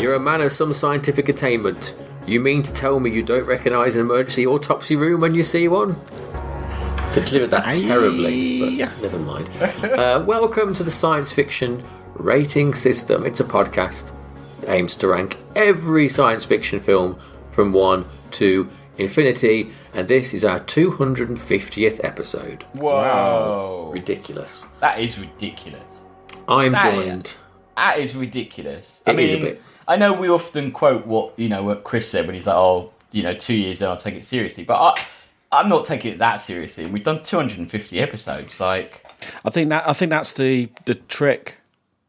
You're a man of some scientific attainment. You mean to tell me you don't recognise an emergency autopsy room when you see one? They delivered that terribly, but never mind. Welcome to the Science Fiction Rating System. It's a podcast that aims to rank every science fiction film from 1 to infinity, and this is our 250th episode. Whoa. Ridiculous. That is ridiculous. That is ridiculous. It is a bit. I know we often quote what Chris said when he's like, 2 years and I'll take it seriously. But I'm not taking it that seriously. We've done 250 episodes. Like, I think that's the trick.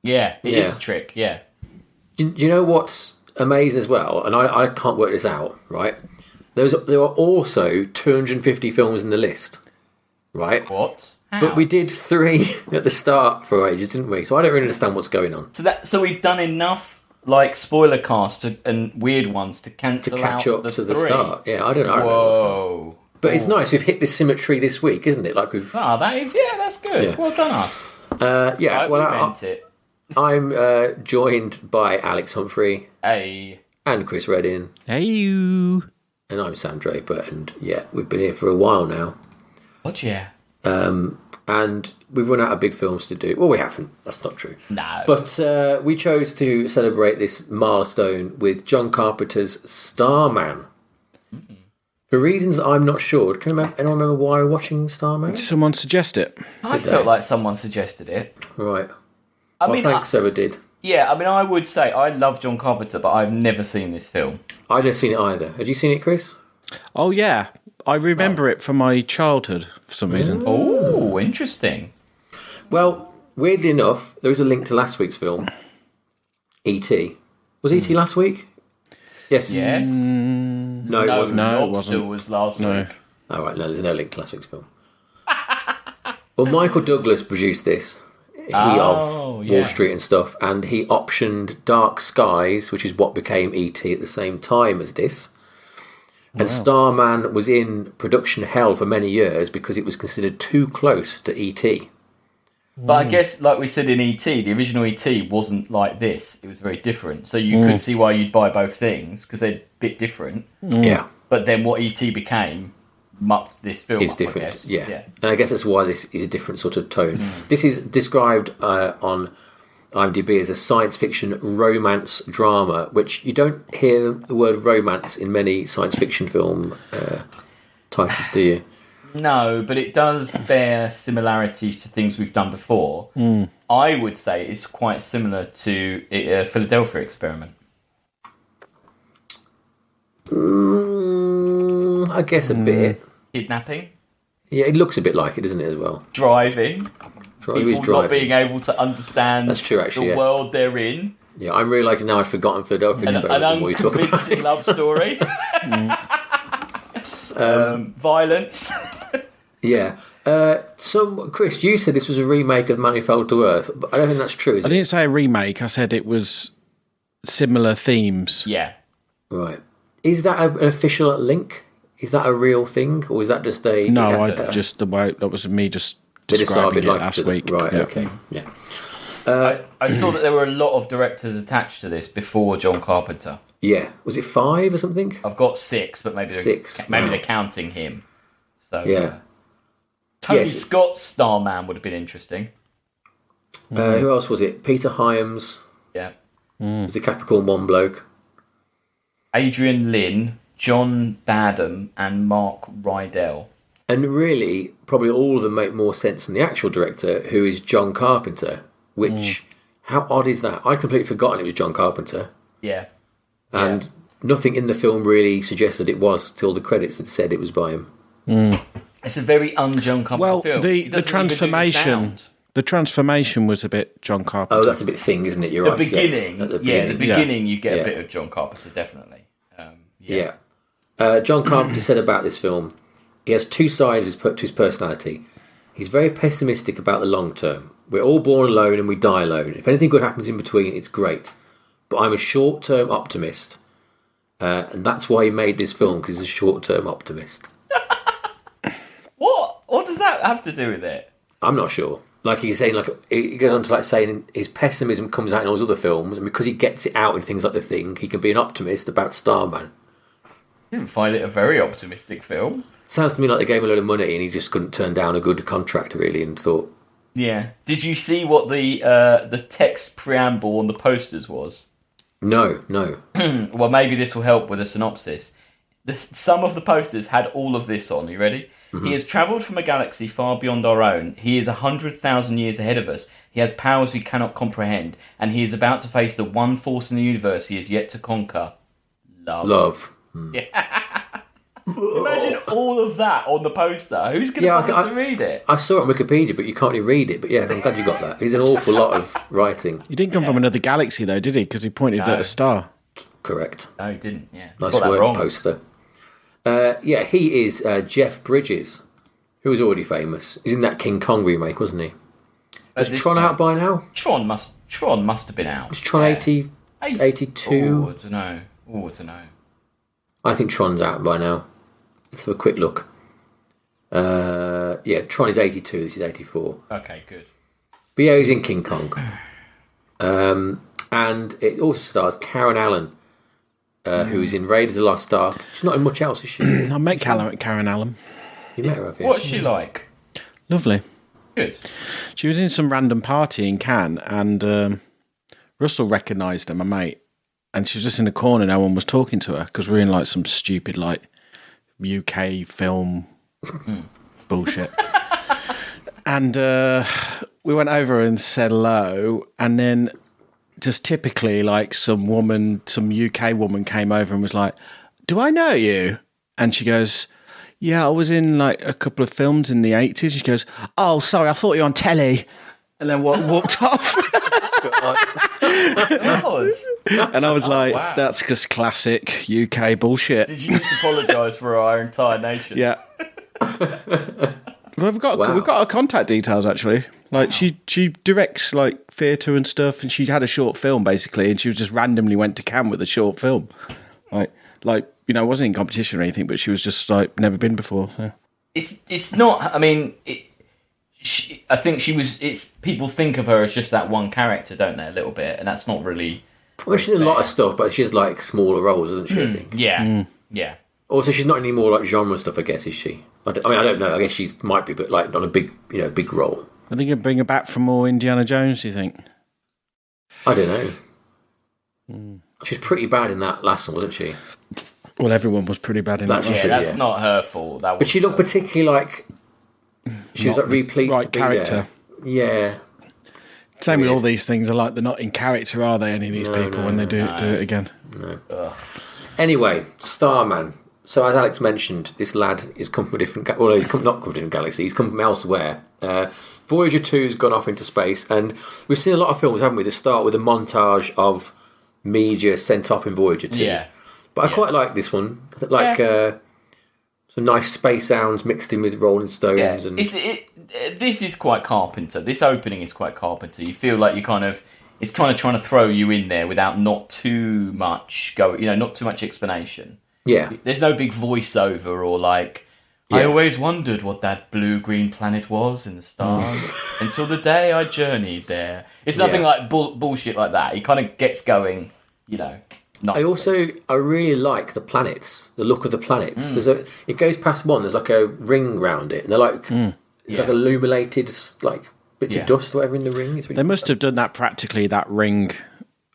Yeah, it is a trick, yeah. Do you know what's amazing as well? And I can't work this out, right? There are also 250 films in the list, right? What? How? But we did 3 at the start for ages, didn't we? So I don't really understand what's going on. So we've done enough like spoiler cast and weird ones to cancel to catch out up to the 3. start. Yeah, I don't know. Whoa. But it's nice. We've hit this symmetry this week, isn't it? Like we've. That's good. Yeah. Well done, us. I'm joined by Alex Humphrey. Hey. And Chris Reddin. Hey. And I'm Sam Draper, and we've been here for a while now. What? Yeah. And we've run out of big films to do. Well, we haven't. That's not true. No. But we chose to celebrate this milestone with John Carpenter's Starman. Mm-hmm. For reasons I'm not sure. Can anyone remember why we're watching Starman? Did someone suggest it? I felt like someone suggested it. Right. Thanks, whoever did. Yeah, I would say I love John Carpenter, but I've never seen this film. I haven't seen it either. Had you seen it, Chris? Oh, yeah. I remember it from my childhood for some reason. Oh, interesting. Well, weirdly enough, there is a link to last week's film, E.T. Was E.T. last week? Yes. Yes. No, it wasn't. No, it wasn't. Was last week. Oh, right, no, there's no link to last week's film. Well, Michael Douglas produced this. He of Wall Street and stuff, and he optioned Dark Skies, which is what became E.T. at the same time as this. And Starman was in production hell for many years because it was considered too close to E.T. But I guess, like we said in E.T., the original E.T. wasn't like this. It was very different. So you could see why you'd buy both things, because they're a bit different. Yeah. But then what E.T. became mucked this film is up, different. I guess. Yeah. And I guess that's why this is a different sort of tone. This is described on IMDb as a science fiction romance drama, which you don't hear the word romance in many science fiction film titles, do you? No, but it does bear similarities to things we've done before. I would say it's quite similar to Philadelphia Experiment. I guess a bit. Kidnapping. Yeah, it looks a bit like it, doesn't it, as well? Driving. People not being able to understand That's true, actually, the world they're in. Yeah, I'm realising now I've forgotten Philadelphia Experiment. An unconvincing love story. Violence. Yeah. Chris, you said this was a remake of Man Who Fell to Earth, but I don't think that's true, is it? I didn't say a remake. I said it was similar themes. Yeah. Right. Is that an official link? Is that a real thing, or is that just a... No, just the way... That was me just describing it last week. Right, okay. Yeah. I saw that there were a lot of directors attached to this before John Carpenter. Yeah. Was it 5 or something? I've got 6, but maybe 6. They're counting him. So yeah. Tony Scott's Starman would have been interesting. Who else was it? Peter Hyams. Yeah. Was a Capricorn 1 bloke. Adrian Lynn, John Badham, and Mark Rydell. And really, probably all of them make more sense than the actual director, who is John Carpenter. Which, how odd is that? I'd completely forgotten it was John Carpenter. Yeah. And nothing in the film really suggests that it was, till the credits had said it was by him. It's a very un-John Carpenter film. The transformation was a bit John Carpenter. Oh, that's a bit Thing, isn't it? You're right. Beginning, At the beginning you get a bit of John Carpenter, definitely. John Carpenter said about this film, he has 2 sides to his personality. He's very pessimistic about the long term. We're all born alone and we die alone. If anything good happens in between, it's great. But I'm a short-term optimist. And that's why he made this film, because he's a short-term optimist. What does that have to do with it? I'm not sure. like he's saying, like he goes on to like saying his pessimism comes out in all his other films, and because he gets it out in things like The Thing, he can be an optimist about Starman. I didn't find it a very optimistic film. Sounds to me like they gave him a load of money and he just couldn't turn down a good contract, really, and thought... Yeah. Did you see what the text preamble on the posters was? No. Well, maybe this will help with a synopsis. Some of the posters had all of this on. Are you ready? Mm-hmm. He has travelled from a galaxy far beyond our own. He is 100,000 years ahead of us. He has powers we cannot comprehend. And he is about to face the one force in the universe he has yet to conquer. Love. Yeah. Imagine all of that on the poster. Who's going to bother to read it? I saw it on Wikipedia, but you can't really read it. But yeah, I'm glad you got that. He's an awful lot of writing. He didn't come from another galaxy, though, did he? Because he pointed at a star. Correct. No, he didn't. Yeah, nice work, poster. He is Jeff Bridges, who was already famous. He's in that King Kong remake, wasn't he? Was Tron out by now? Tron must have been out. Was Tron 82? Oh, I don't know. I think Tron's out by now. Let's have a quick look. Tron is 82. This is 84. Okay, good. But yeah, he's in King Kong. And it also stars Karen Allen, who's in Raiders of the Lost Ark. She's not in much else, is she? I met Karen Allen. You met her, have you? What's she like? Lovely. Good. She was in some random party in Cannes, and Russell recognised her, my mate. And she was just in the corner. No one was talking to her because we were in like some stupid like UK film bullshit. And we went over and said hello, and then just typically like some UK woman came over and was like, "Do I know you?" And she goes, "Yeah, I was in like a couple of films in the 80s." She goes, "Oh, sorry, I thought you were on telly." And then walked off. And I was like, wow. That's just classic UK bullshit. Did you just apologise for our entire nation? Yeah. We've got her contact details, actually. Like, she directs, like, theatre and stuff, and she had a short film, basically, and she was just randomly went to Cannes with a short film. Like you know, wasn't in competition or anything, but she was just, like, never been before. So. It's not, I mean... I think she was. It's people think of her as just that one character, don't they? A little bit, and that's not really. Well, she's in a lot of stuff, but she's like smaller roles, isn't she? I think. Yeah. Also, she's not any more like genre stuff, I guess, is she? I don't know. I guess she might be, but like on a big role. I think you'd bring her back for more Indiana Jones. Do you think? I don't know. She's pretty bad in that last one, wasn't she? Well, everyone was pretty bad in that. That's not her fault. But she looked particularly like. She was like really pleased right to be character. There. Yeah. Same with all these things. Are like they're not in character, are they? Any of these people when they do it again? No. Ugh. Anyway, Starman. So as Alex mentioned, this lad is come from a different. Although he's not come from a different galaxy, he's come from elsewhere. Voyager 2's gone off into space, and we've seen a lot of films, haven't we? That start with a montage of media sent off in Voyager 2. Yeah. But I quite like this one. Some nice space sounds mixed in with Rolling Stones. Yeah. And this is quite Carpenter. This opening is quite Carpenter. You feel like it's trying to throw you in there without not too much not too much explanation. Yeah. There's no big voiceover or like, I always wondered what that blue-green planet was in the stars until the day I journeyed there. It's nothing like bullshit like that. He kind of gets going, Nice. I really like the planets, the look of the planets. It goes past one. There's like a ring round it, and they're like it's like illuminated, like bits of dust, or whatever in the ring. It's really they must have done that practically. That ring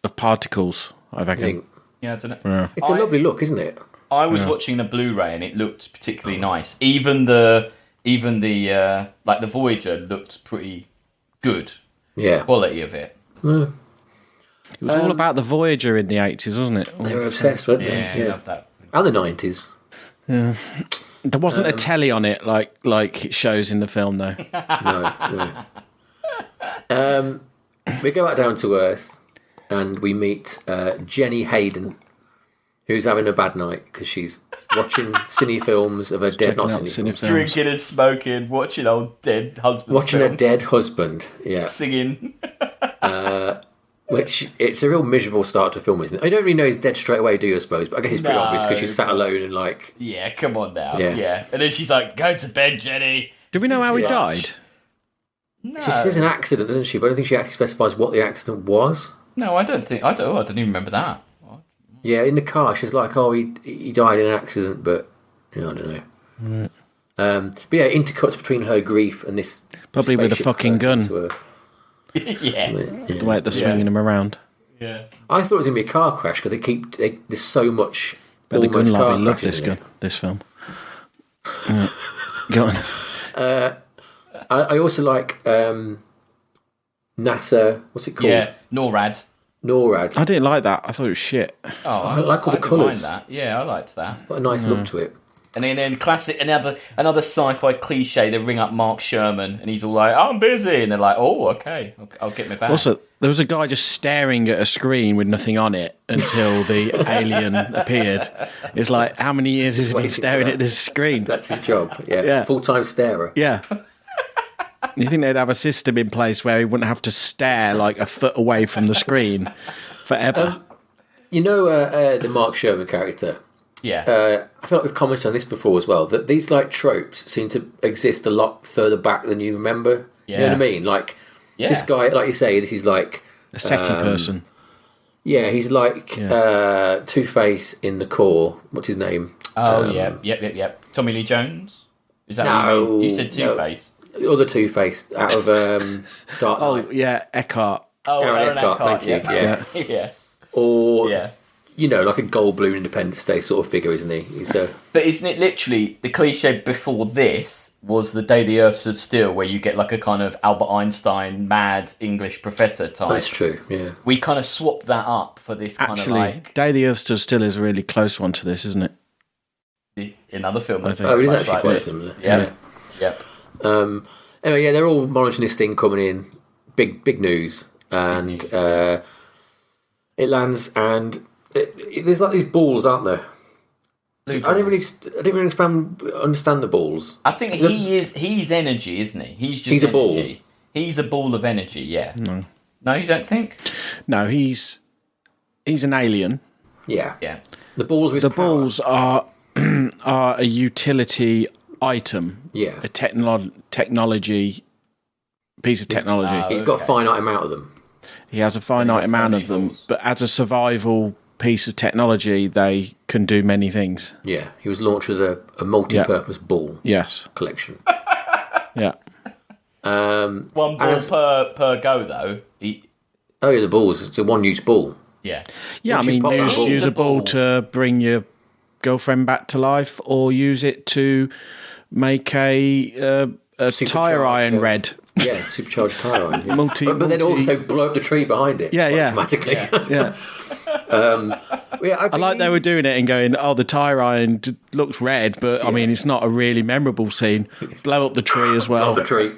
of particles, I reckon. Yeah, I don't know. Yeah. It's a lovely look, isn't it? I was watching the Blu-ray, and it looked particularly nice. Even the like the Voyager looked pretty good. Yeah, quality of it. Yeah. It was all about the Voyager in the 80s, wasn't it? They were obsessed, weren't they? Yeah, I love that. And the 90s. Yeah. There wasn't a telly on it like it shows in the film, though. No. We go back down to Earth, and we meet Jenny Hayden, who's having a bad night because she's watching cine films of her dead, not cine films. Drinking and smoking, watching old dead husband Watching films. a dead husband, yeah. Singing. Which, it's a real miserable start to a film, isn't it? I don't really know he's dead straight away, do you, I suppose? But I guess it's pretty obvious because she's sat alone and like... Yeah, come on now. Yeah. And then she's like, go to bed, Jenny. Do we know how he died? No. She says an accident, doesn't she? But I don't think she actually specifies what the accident was. No, I don't think. I don't even remember that. Yeah, in the car, she's like, "Oh, he died in an accident," but I don't know. Right. But yeah, intercuts between her grief and this Probably with a fucking gun. Yeah. The way they're swinging him around. Yeah. I thought it was going to be a car crash because there's so much. But the gun almost car lobby love crashes this in gun, this film. Go on. I also like NASA. What's it called? Yeah. NORAD. NORAD. I didn't like that. I thought it was shit. Oh, I like all the didn't colours. mind that. Yeah, I liked that. Got a nice look to it. And then classic another sci-fi cliche. They ring up Mark Sherman, and he's all like, "I'm busy," and they're like, "Oh, okay, I'll get me back." Also, there was a guy just staring at a screen with nothing on it until the alien appeared. It's like, how many years has he been waiting staring for at this screen? That's his job. Yeah, Yeah. Full-time starer. Yeah. You think they'd have a system in place where he wouldn't have to stare like a foot away from the screen forever? You know the Mark Sherman character. Yeah. I feel like we've commented on this before as well. That these like tropes seem to exist a lot further back than you remember. Yeah. You know what I mean? Like this guy, like you say, this is like A SETI person. Yeah, he's like Two-Face in the core. What's his name? Oh, yep. Tommy Lee Jones? Is that what you mean? You said Two-Face. The other Two-Face out of Dark Knight. Oh, yeah, Eckhart. Oh, Aaron Eckhart, thank you. Yeah. Yeah. Or, Yeah. you know, like a Goldblum Independence Day sort of figure, isn't he? He's But isn't it literally, the cliche before this was The Day the Earth Stood Still, where you get like a kind of Albert Einstein, mad English professor type. That's true, yeah. We kind of swapped that up for this kind Actually, of like... Day the Earth Stood Still is a really close one to this, isn't it? Another film that's think. Oh, it is much actually like quite this. similar. Yep. Anyway, yeah, they're all monitoring this thing coming in. Big news. And it lands and... there's like these balls, aren't there? I didn't really understand the balls. I think he's energy, isn't he? He's a ball. energy. He's a ball of energy, yeah. No, you don't think? No, he's an alien. Yeah. Yeah. The balls with The power. balls are a utility item. Yeah. A technology piece of technology. He's got a finite amount of them. He has a finite He's got so amount many of them, balls. but as a survival piece of technology, they can do many things. Yeah. He was launched as a multi-purpose ball Yes. collection. Yeah. One ball per go, though. Oh, yeah, the balls. It's a one-use ball. Yeah. Yeah, I Once you mean, pop that ball- use a ball ball. to bring your girlfriend back to life, or use it to make a tire iron red. Yeah, supercharged tire iron. Yeah. Multi- but then multi- also blow up the tree behind it. Yeah, yeah. Automatically. Yeah. I I like they were doing it and going, oh, the tire iron looks red, but I mean, it's not a really memorable scene. Blow up the tree as well. the tree.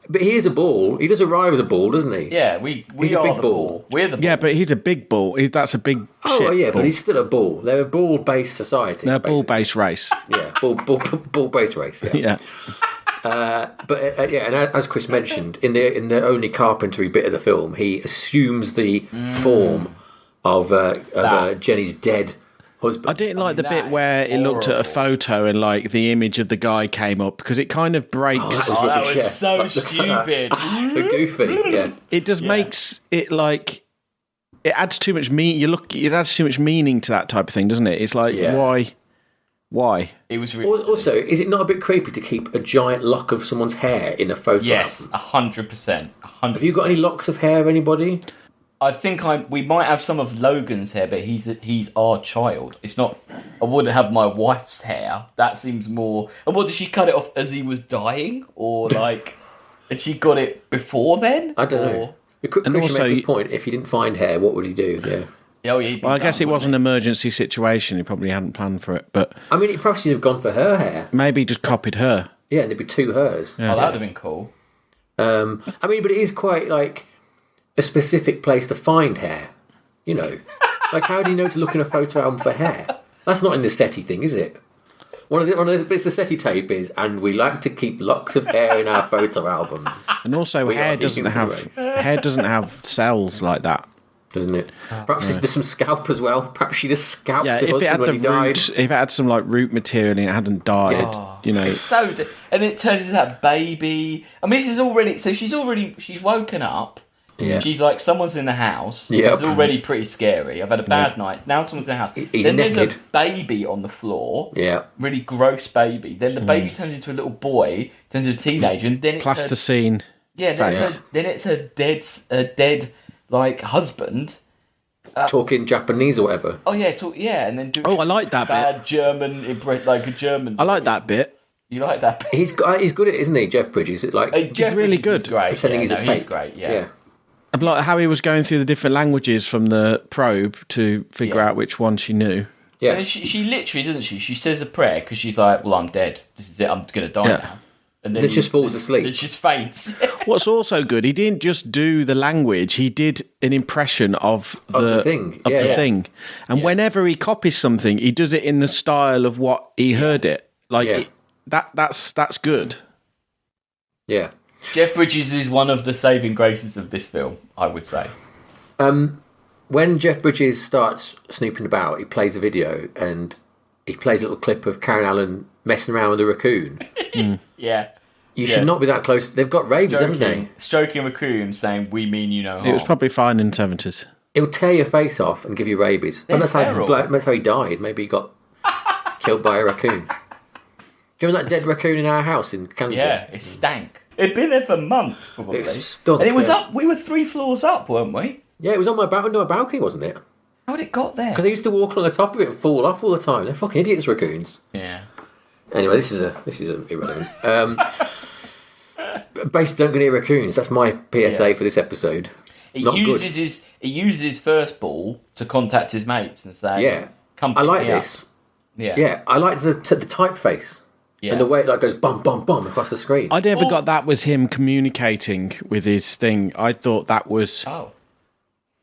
But he is a ball. He does arrive as a ball, doesn't he? Yeah, we He's a are big the ball. ball. We're the ball. Yeah, but he's a big ball. That's a big Oh, shit yeah, ball. but he's still a ball. They're a ball-based society. They're a basically. ball-based race. Yeah, ball-based race. Yeah. Yeah. But and as Chris mentioned, in the only carpentry bit of the film, he assumes the form of Jenny's dead husband. I didn't like the that bit is where it looked at a horrible. photo and like the image of the guy came up, because it kind of breaks. Oh, that rubbish, was yeah. so Like, stupid. so goofy. Yeah. It just makes it like it adds too much it adds too much meaning to that type of thing, doesn't it? It's like Yeah. why? It was really... Also, is it not a bit creepy to keep a giant lock of someone's hair in a photo Yes, album? 100%. Have you got any locks of hair, anybody? I think we might have some of Logan's hair, but he's our child. It's not... I wouldn't have my wife's hair. That seems more... And what, did she cut it off as he was dying? Or, like... Had she got it before then? I don't know. Chris, you also- make a good point. If he didn't find hair, what would he do? Yeah. Oh, yeah, he'd be Well, I guess done, it was an wouldn't emergency situation. He probably hadn't planned for it, but I mean, he probably should have gone for her hair. maybe just copied her. Yeah, and there'd be two hers. he? Oh, that would have been cool. I mean, but it is quite like a specific place to find hair. You know, like how do you know to look in a photo album for hair? That's not in the SETI thing, is it? One of the bits the SETI tape is, and we like to keep locks of hair in our photo albums. And also, We are hair the doesn't human have race. hair doesn't have cells like that. doesn't it? Perhaps there's some scalp as well. Perhaps she just scalped Yeah, her if it had husband the when he root, died. if it had some like root material and it hadn't died, you know. It's so, and it turns into that baby. I mean, she's woken up. Yeah. She's like, someone's in the house. Yep. It's already pretty scary. I've had a bad night. Now someone's in the house. He's then naked. there's a baby on the floor. Yeah. Really gross baby. Then the baby turns into a little boy, turns into a teenager, and then it's Plasticine. then it's a dead like husband. Talking Japanese or whatever. Oh yeah, and then do Oh, I like that bad bit. German, like a German. I like voice. that bit. You like that bit? He's good at it, isn't he, Jeff Bridges? Like Jeff really Bridges is good. Great. pretending he's a tape. He's great. Yeah. I'd like how he was going through the different languages from the probe to figure out which one she knew. Yeah. And she literally, doesn't she? She says a prayer because she's like, "Well, I'm dead. This is it. I'm going to die now." And then It just falls asleep. It just faints. What's also good, he didn't just do the language; he did an impression of the thing. Of Yeah, the yeah. thing. And whenever he copies something, he does it in the style of what he heard it. Like that's good. Yeah. Jeff Bridges is one of the saving graces of this film, I would say. When Jeff Bridges starts snooping about, he plays a video and he plays a little clip of Karen Allen messing around with a raccoon. Yeah. You should not be that close. They've got rabies, haven't they? Stroking raccoon, saying, "We mean you no harm." It was probably fine in the 70s. It'll tear your face off and give you rabies. And that's how he died. Maybe he got killed by a raccoon. Do you remember that dead raccoon in our house in Canada? Yeah, it stank. It'd been there for months, probably. It stunk. And it was up. We were 3 floors up, weren't we? Yeah, it was on my balcony, wasn't it? How had it got there? Because I used to walk along the top of it and fall off all the time. They're fucking idiots, raccoons. Yeah. Anyway, this is irrelevant. Basically, don't go near raccoons. That's my PSA for this episode. He Not uses his first ball to contact his mates and say, Yeah, come I pick like me up." this. Yeah. Yeah, I like the typeface and the way it like goes bum bum bum across the screen. I never got that was him communicating with his thing. I thought that was. Oh.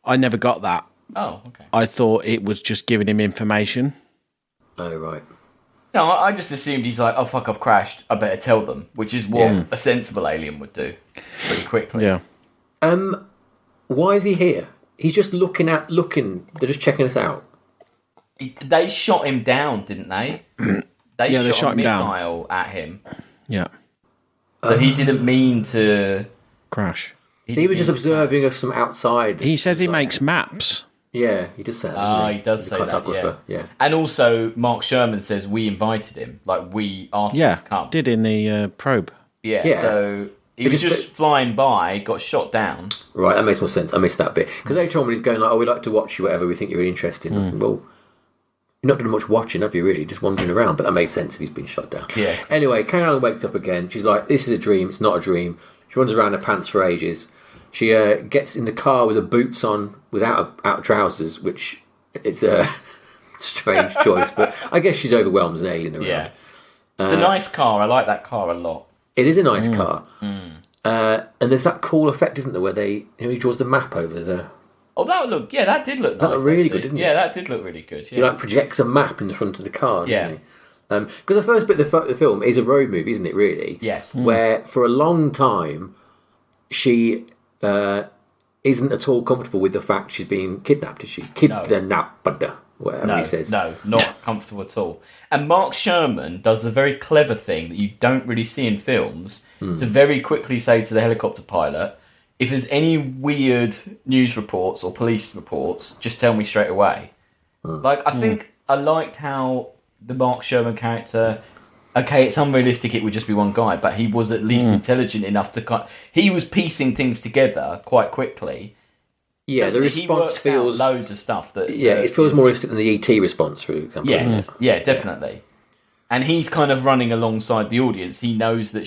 I never got that. Oh, okay. I thought it was just giving him information. Oh right. No, I just assumed he's like, "Oh fuck, I've crashed. I better tell them," which is what a sensible alien would do pretty quickly. Yeah. Why is he here? He's just looking. They're just checking us out. They shot him down, didn't they? They shot a him down. missile at him. Yeah. So he didn't mean to. Crash. He was just observing us from outside. He says he makes maps. Yeah, he does say that. Ah, doesn't he does He's say a that. cartographer, yeah. And also, Mark Sherman says we invited him, like we asked him to come. Did in the probe. Yeah. So he was just flying by, got shot down. Right, that makes more sense. I missed that bit because later on when he's going like, "Oh, we'd like to watch you, whatever. We think you're really interested." Well, you're not doing much watching, have you? Really, just wandering around. But that makes sense if he's been shot down. Yeah. Anyway, Karen Allen wakes up again. She's like, "This is a dream. It's not a dream." She runs around in her pants for ages. She gets in the car with her boots on, without out trousers, which it's a strange choice. But I guess she's overwhelmed as an alien around. Yeah. It's a nice car. I like that car a lot. It is a nice car. And there's that cool effect, isn't there, where he draws the map over the. Oh, that did look nice. That looked really actually. good, didn't it? Yeah, that did look really good. Yeah. He like projects a map in the front of the car. Yeah. Because the first bit of the film is a road movie, isn't it? Really. Yes. Where for a long time she isn't at all comfortable with the fact she's being kidnapped. Is she kidnapped? Whatever he says. No, not comfortable at all. And Mark Sherman does a very clever thing that you don't really see in films to very quickly say to the helicopter pilot, if there's any weird news reports or police reports, just tell me straight away. Like, I think I liked how the Mark Sherman character, okay, it's unrealistic it would just be one guy, but he was at least intelligent enough to he was piecing things together quite quickly. Yeah, the response feels loads of stuff that. it feels more realistic than the ET response, for example. Yes, yeah, definitely. And he's kind of running alongside the audience. He knows that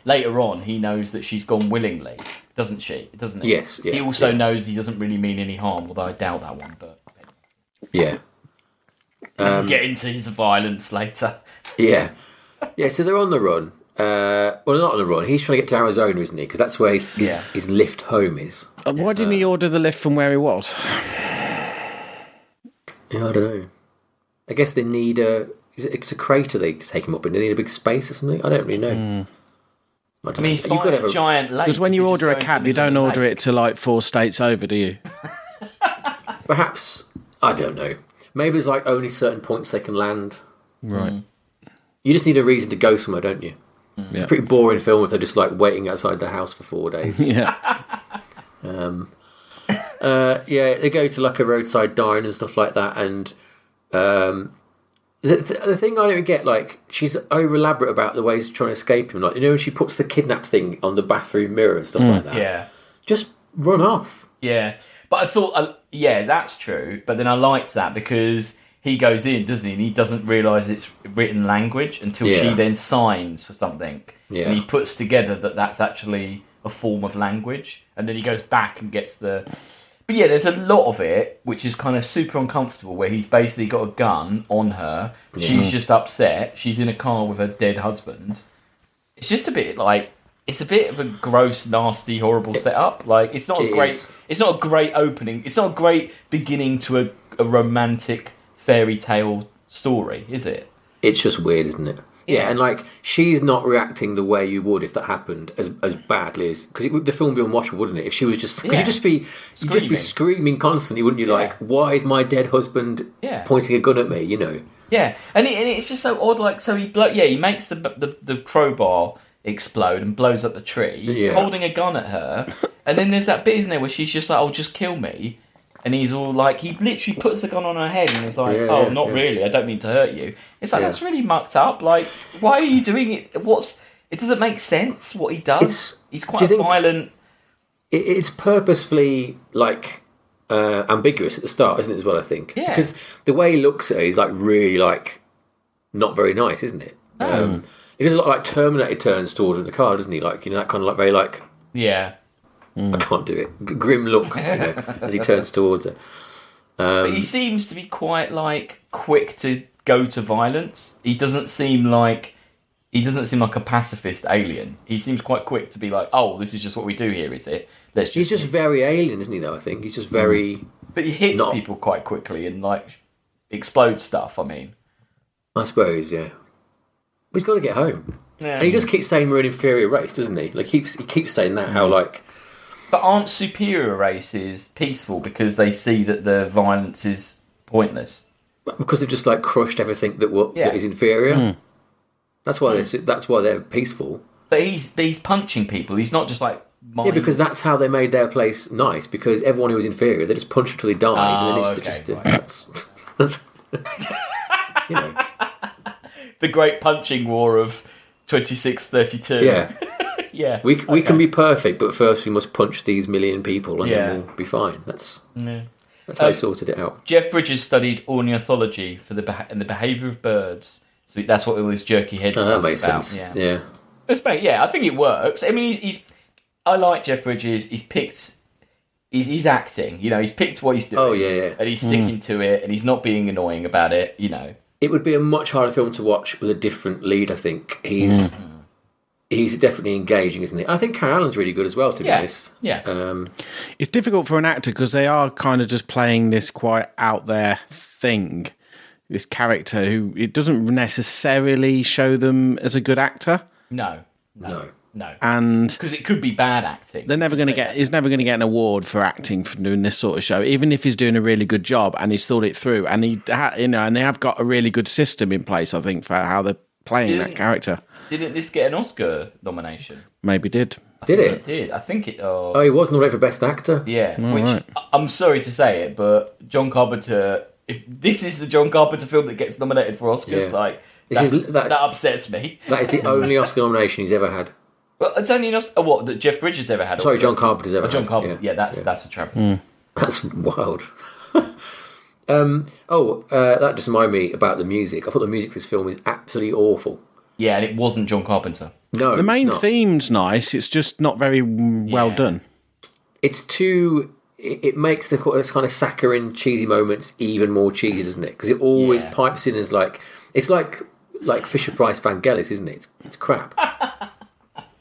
later on, he knows that she's gone willingly, doesn't she? Doesn't he? Yes. Yeah, he also knows he doesn't really mean any harm, although I doubt that one. But yeah, we'll get into his violence later. yeah. So they're on the run. Well, not on the run. He's trying to get to Arizona, isn't he? Because that's where his lift home is. Why didn't he order the lift from where he was? Yeah, I don't know. I guess they need it's a crater they take him up in. They need a big space or something. I don't really know. I mean, he's buying a giant lake. Because when you order a cab, you don't order it to like 4 states over, do you? perhaps, I don't know. Maybe there's like only certain points they can land. Right. You just need a reason to go somewhere, don't you? Yeah. Pretty boring film if they're just like waiting outside the house for 4 days. Yeah. They go to like a roadside diner and stuff like that, and the thing I don't get, like, she's over elaborate about the ways of trying to escape him. Like, when she puts the kidnap thing on the bathroom mirror and stuff like that. Yeah. Just run off. Yeah. But I thought, that's true. But then I liked that because he goes in, doesn't he? And he doesn't realise it's written language until she then signs for something. Yeah. And he puts together that that's actually a form of language. And then he goes back and gets the... But yeah, there's a lot of it which is kind of super uncomfortable, where he's basically got a gun on her. Yeah. She's just upset. She's in a car with her dead husband. It's just a bit like... It's a bit of a gross, nasty, horrible setup. Like, it's not a great... It's not a great opening. It's not a great beginning to a romantic fairy tale story, is it? It's just weird, isn't it? Yeah, and like, she's not reacting the way you would if that happened as badly as... Because the film would be unwatchable, wouldn't it? If she was just... Because you'd just be screaming constantly, wouldn't you? Like, why is my dead husband pointing a gun at me, you know? Yeah, and it's just so odd, like, so he makes the crowbar explode and blows up the tree. He's holding a gun at her, and then there's that bit, isn't there, where she's just like, "Oh, just kill me," and he's all like, he literally puts the gun on her head and is like, "Not really. I don't mean to hurt you." It's like that's really mucked up. Like, why are you doing it? It doesn't make sense what he does. He's quite violent. It's purposefully like ambiguous at the start, isn't it? As well, I think, because the way he looks at her, he's like really like not very nice, isn't it? He does a lot like Terminator turns towards her in the car, doesn't he? Like, that kind of like very like... Yeah. I can't do it. Grim look as he turns towards her. But he seems to be quite like quick to go to violence. He doesn't seem like a pacifist alien. He seems quite quick to be like, "Oh, this is just what we do here, is it?" He's just very alien, isn't he? Though I think he's just very. But he hits people quite quickly and like explodes stuff. I mean, I suppose, yeah. But he's got to get home. Yeah. And he just keeps saying we're an inferior race, doesn't he? Like he keeps saying that, how like... But aren't superior races peaceful because they see that the violence is pointless? Because they've just like crushed everything that is inferior. That's why they're peaceful. But he's punching people. He's not just like... Yeah, because that's how they made their place nice. Because everyone who was inferior, they just punched until he died. That's you know... The great punching war of 26-32. Yeah. Yeah. We can be perfect, but first we must punch these million people and then we'll be fine. That's how they sorted it out. Jeff Bridges studied ornithology and the behaviour of birds. So that's what all this jerky head stuff that makes about. Sense. Yeah. I think it works. I mean, I like Jeff Bridges. He's picked... He's acting. He's picked what he's doing. Oh, yeah. And he's sticking to it, and he's not being annoying about it, It would be a much harder film to watch with a different lead, I think. He's definitely engaging, isn't he? I think Karen Allen's really good as well, to be honest. Yeah. It's difficult for an actor because they are kind of just playing this quite out there thing, this character who it doesn't necessarily show them as a good actor. No. And because it could be bad acting. They're never going to get. He's never going to get an award for acting for doing this sort of show, even if he's doing a really good job and he's thought it through. And and they have got a really good system in place, I think, for how they're playing that character. Didn't this get an Oscar nomination? Maybe did. Did it? It did. I think it. Oh, he was nominated for Best Actor. Yeah, which I'm sorry to say it, but John Carpenter. If this is the John Carpenter film that gets nominated for Oscars, that upsets me. That is the only Oscar nomination he's ever had. Well, it's only what that Jeff Bridges ever had. Sorry, John Carpenter's ever had. John Carpenter. Yeah, that's a travesty. That's wild. That just reminded me about the music. I thought the music for this film is absolutely awful. Yeah, and it wasn't John Carpenter. No, the main theme's nice. It's just not very well done. It's too. It makes this kind of saccharine, cheesy moments even more cheesy, doesn't it? Because it always pipes in as like it's like Fisher Price Vangelis, isn't it? It's crap.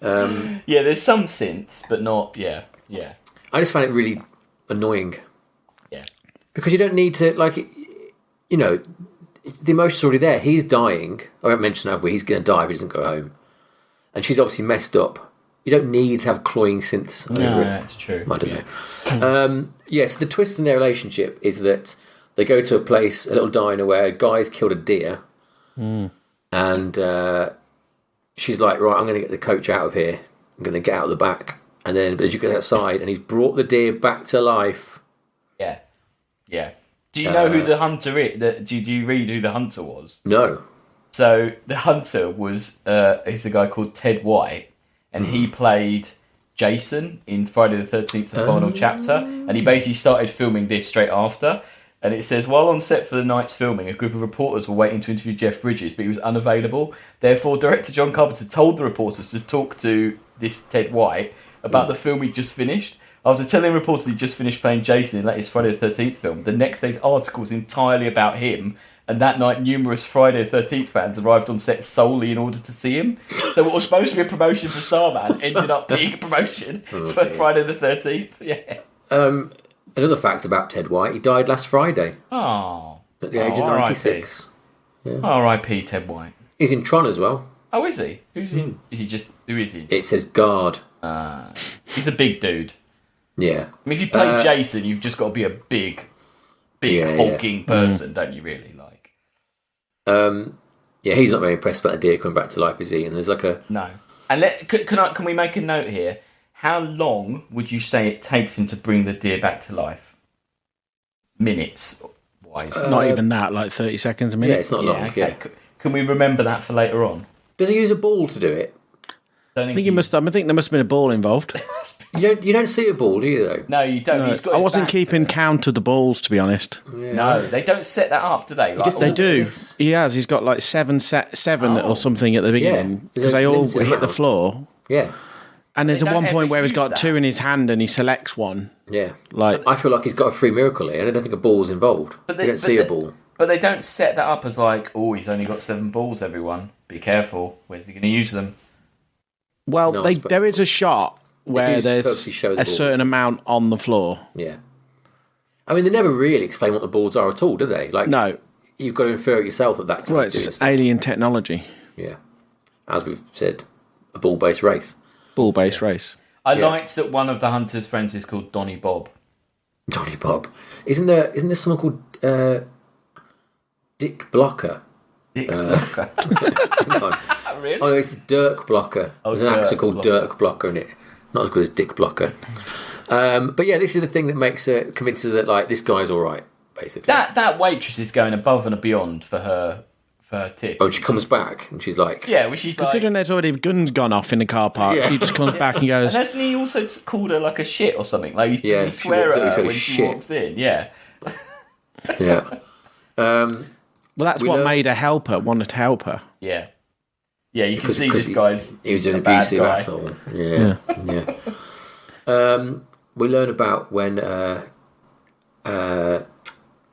There's some synths, but not. Yeah. I just find it really annoying. Yeah, because you don't need to the emotion's already there. He's dying. I haven't mentioned that, but he's going to die if he doesn't go home. And she's obviously messed up You don't need to have cloying synths over No, it. that's true. I don't know. Yes, the twist in their relationship is that they go to a place, a little diner, where a guy's killed a deer. And she's like, right, I'm going to get the coach out of here. I'm going to get out the back. And then as you get outside, and he's brought the deer back to life. Yeah. Yeah. Do you know who the hunter is? Do you read who the hunter was? No. So the hunter is a guy called Ted White, and he played Jason in Friday the 13th, the final chapter, and he basically started filming this straight after. And it says, while on set for the night's filming, a group of reporters were waiting to interview Jeff Bridges, but he was unavailable. Therefore, director John Carpenter told the reporters to talk to this Ted White about the film he'd just finished. After telling reporters he'd just finished playing Jason in the latest Friday the 13th film, the next day's article was entirely about him, and that night numerous Friday the 13th fans arrived on set solely in order to see him. So what was supposed to be a promotion for Starman ended up being a promotion for Friday the 13th. Yeah. Another fact about Ted White, he died last Friday Oh. at the age of 96. R.I.P. Ted White. He's in Tron as well. Oh, is he? Who's he? Is he just... Who is he? It says guard. He's a big dude. Yeah. I mean, if you play Jason, you've just got to be a big hulking person, don't you, really? Like, yeah, he's not very impressed about the deer coming back to life, is he? And there's like a... No. And can we make a note here? How long would you say it takes him to bring the deer back to life? Minutes-wise. Not even that, like 30 seconds a minute. Yeah, it's not long. Okay. Yeah. Can we remember that for later on? Does he use a ball to do it? I I think there must have been a ball involved. You don't see a ball, do you, though? No, you don't. No, He's got I his wasn't back keeping to it. count of the balls, to be honest. Yeah. No, they don't set that up, do they? Like, just- They do. Yes. He has. He's got like seven or something at the beginning because they all limited hit the amount. floor. Yeah. And there's They a don't one point ever where he's use got that. two in his hand and he selects one. Yeah. Like I feel like he's got a free miracle here, and I don't think a ball's involved. You don't see a ball. But they don't set that up as like, oh, he's only got 7 balls, everyone. Be careful. Where's he going to use them? well, No, there is a shot where do there's purposely show the a balls. certain amount on the floor. Yeah. I mean, they never really explain what the balls are at all, do they? Like, No, you've got to infer it yourself that that's well, how to do it's this. alien technology, Yeah. As we've said, a ball-based race. ball-based race. I Yeah. liked that one of the hunter's friends is called Donny Bob. Donny Bob. Isn't there someone called Dick Blocker? Dick Blocker. Hang on. Really? Oh, no, it's Dirk Blocker. There's an Dirk actor called Blocker. Dirk Blocker in it. Not as good as Dick Blocker. But yeah, this is the thing that makes convinces her that like this guy's all right, basically. That waitress is going above and beyond for her tip. Oh, she comes back and she's like, Yeah, well, she's like... Considering there's already guns gone off in the car park, Yeah. she just comes back and And goes, hasn't he also called her like a shit or something? Like, doesn't Yeah, he she swear walks at up, her he when says, she "Shit." walks in? Yeah. yeah. "Well, that's We what know- made her help her, wanted to help her." Yeah. Yeah, you can Because- see because this guy's He was an a bad abusive guy. asshole. Yeah. We learn about when I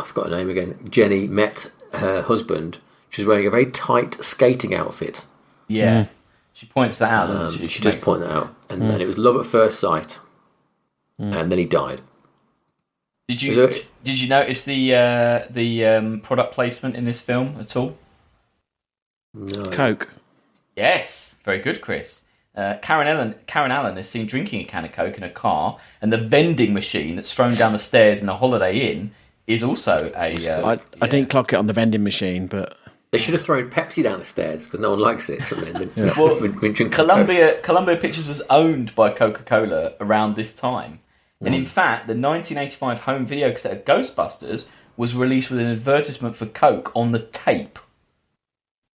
forgot her name again. Jenny met her husband. She was wearing a very tight skating outfit. Yeah. She points that out, doesn't she? She just pointed that out, and then it was love at first sight, and then he died. Did Is you notice the product placement in this film at all? No. Coke. Yes, very good, Chris. Karen Allen is seen drinking a can of Coke in a car, and the vending machine that's thrown down the stairs in the Holiday Inn is also a. I didn't clock it on the vending machine, but They should have thrown Pepsi down the stairs because no one likes it. Well, We've been drinking Columbia Pictures was owned by Coca-Cola around this time. And in fact, the 1985 home video cassette of Ghostbusters was released with an advertisement for Coke on the tape.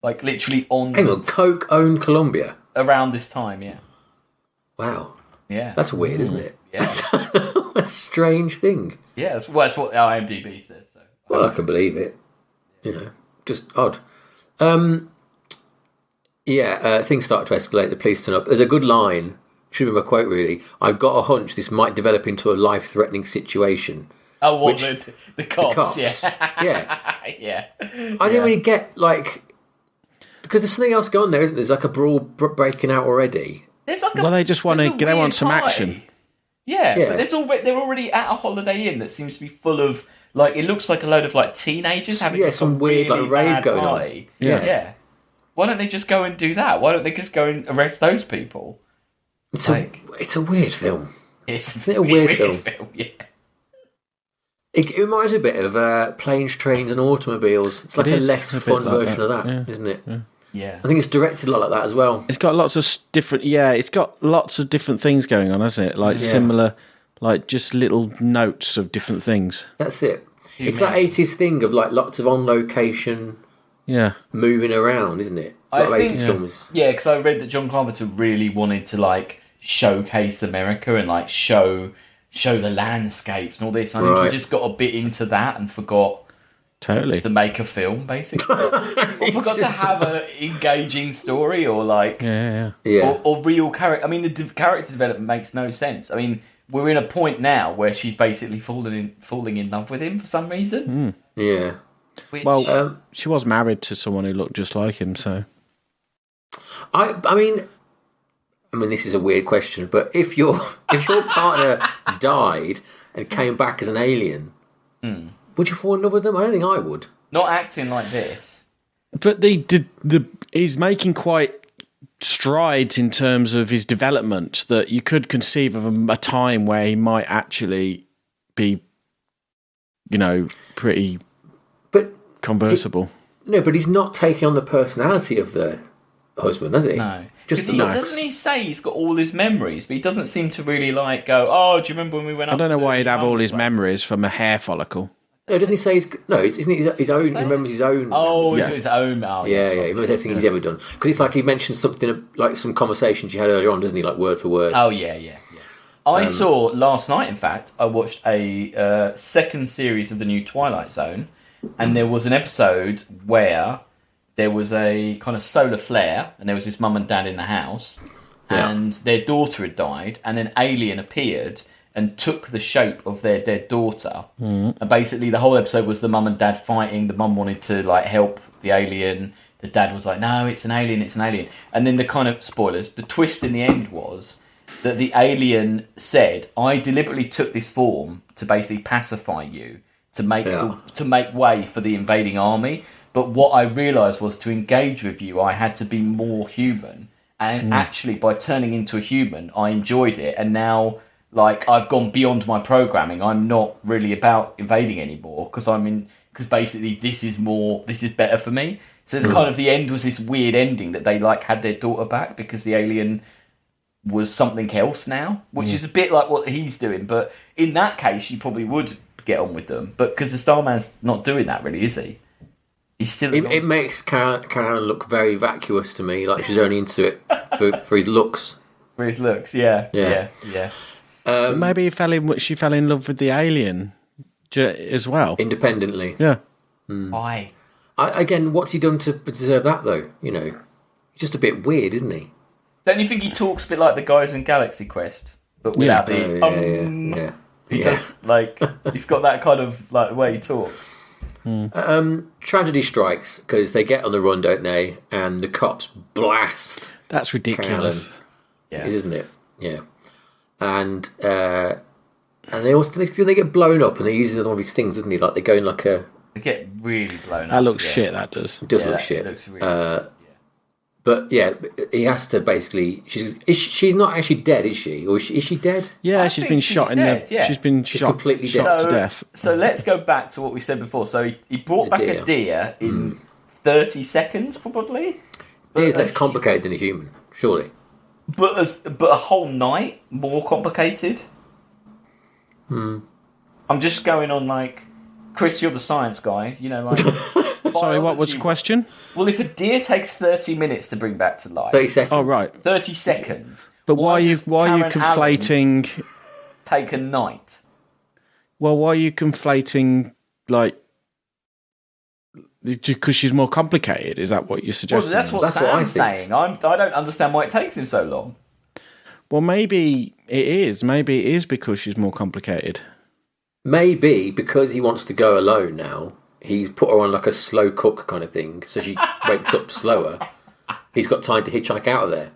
Like, literally on Hang on, Coke owned Columbia. around this time, yeah. Wow, Yeah. that's weird, isn't it? Yeah. A strange thing. Yeah, that's what IMDb says. So. Well, I can believe it. You know, just odd. Things start to escalate. The police turn up. There's a good line. Should be my quote, really. I've got a hunch this might develop into a life-threatening situation. Oh, what, Which- the cops, Cops. yeah. Yeah. Yeah. I didn't really get, like... Because there's something else going on there, isn't there? There's like a brawl breaking out already. There's like well, they just want to there's a they want weird some party. action. Yeah, Yeah. but they're already at a Holiday Inn that seems to be full of, like, it looks like a load of, like, teenagers having like, some a weird, really like, rave bad going on. party. Yeah. Why don't they just go and do that? Why don't they just go and arrest those people? It's a weird film. It's a weird film? Yeah. It reminds me a bit of Planes, Trains and Automobiles. It's like a less fun version of that, isn't it? Yeah. I think it's directed a lot like that as well. It's got lots of different. Yeah, it's got lots of different things going on, hasn't it? Like similar, like just little notes of different things. That's it. It's that 80s thing of like lots of on location, moving around, isn't it? I think 80s films. Yeah, because I read that John Carpenter really wanted to like showcase America and like show the landscapes and all this. And I think he just got a bit into that and forgot to make a film, basically. Or forgot to have an engaging story or like or real character. I mean, the character development makes no sense. I mean, we're in a point now where she's basically falling in love with him for some reason. Yeah. Which, she was married to someone who looked just like him, so. I mean, this is a weird question, but if your partner died and came back as an alien, would you fall in love with them? I don't think I would. Not acting like this. But he's making quite strides in terms of his development that you could conceive of a time where he might actually be, pretty conversable. But he's not taking on the personality of the husband, has he? No. Doesn't he say he's got all his memories, but he doesn't seem to really like go, oh, do you remember when we went up? I don't know why he'd have all his memories from a hair follicle. No, doesn't he say isn't it his own? He remembers his own. Oh, it's his own. Oh, yeah. He remembers everything he's ever done. Because it's like he mentioned something like some conversations you had earlier on, doesn't he? Like word for word. Oh, yeah. I saw last night, in fact, I watched a second series of the new Twilight Zone, and there was an episode where there was a kind of solar flare, and there was this mum and dad in the house, and their daughter had died, and an alien appeared and took the shape of their dead daughter. And basically the whole episode was the mum and dad fighting. The mum wanted to like help the alien. The dad was like, no, it's an alien. And then the kind of, spoilers, the twist in the end was that the alien said, I deliberately took this form to basically pacify you, to make way for the invading army. But what I realised was to engage with you, I had to be more human. And actually, by turning into a human, I enjoyed it. And now, like, I've gone beyond my programming. I'm not really about invading anymore because basically this is better for me. So the kind of the end was this weird ending that they like had their daughter back because the alien was something else now, which is a bit like what he's doing. But in that case, you probably would get on with them. But because the Starman's not doing that really, is he? He's still. It makes Karen look very vacuous to me, like she's only into it for his looks. For his looks, yeah. Maybe she fell in love with the alien as well, independently. Yeah. Why? Again, what's he done to deserve that, though? He's just a bit weird, isn't he? Don't you think he talks a bit like the guys in Galaxy Quest, but without yeah. He does he's got that kind of like way he talks. Tragedy strikes because they get on the run, don't they? And the cops blast. That's ridiculous. Yeah, isn't it? Yeah, and they also they get blown up, and they use one of these things, doesn't he? Like they go in like a. They get really blown up. That looks shit. That does. It does look shit. It looks really But yeah, he has to basically. She's not actually dead, is she? Or is she dead? Yeah, she's been shot in the. Yeah. She's been shot completely shot to death. So let's go back to what we said before. So he brought back a deer in 30 seconds, probably. Deer's less complicated than a human, surely. But a whole night more complicated. I'm just going on like, Chris, you're the science guy. Like. Sorry, what was the question? Well, if a deer takes 30 minutes to bring back to life... 30 seconds. Oh, right. 30 seconds. But why are you conflating... Take a night? Well, why are you conflating, like... Because she's more complicated? Is that what you're suggesting? Well, that's what Sam's saying. I don't understand why it takes him so long. Well, maybe it is. Maybe it is because she's more complicated. Maybe because he wants to go alone now... He's put her on like a slow cook kind of thing, so she wakes up slower. He's got time to hitchhike out of there.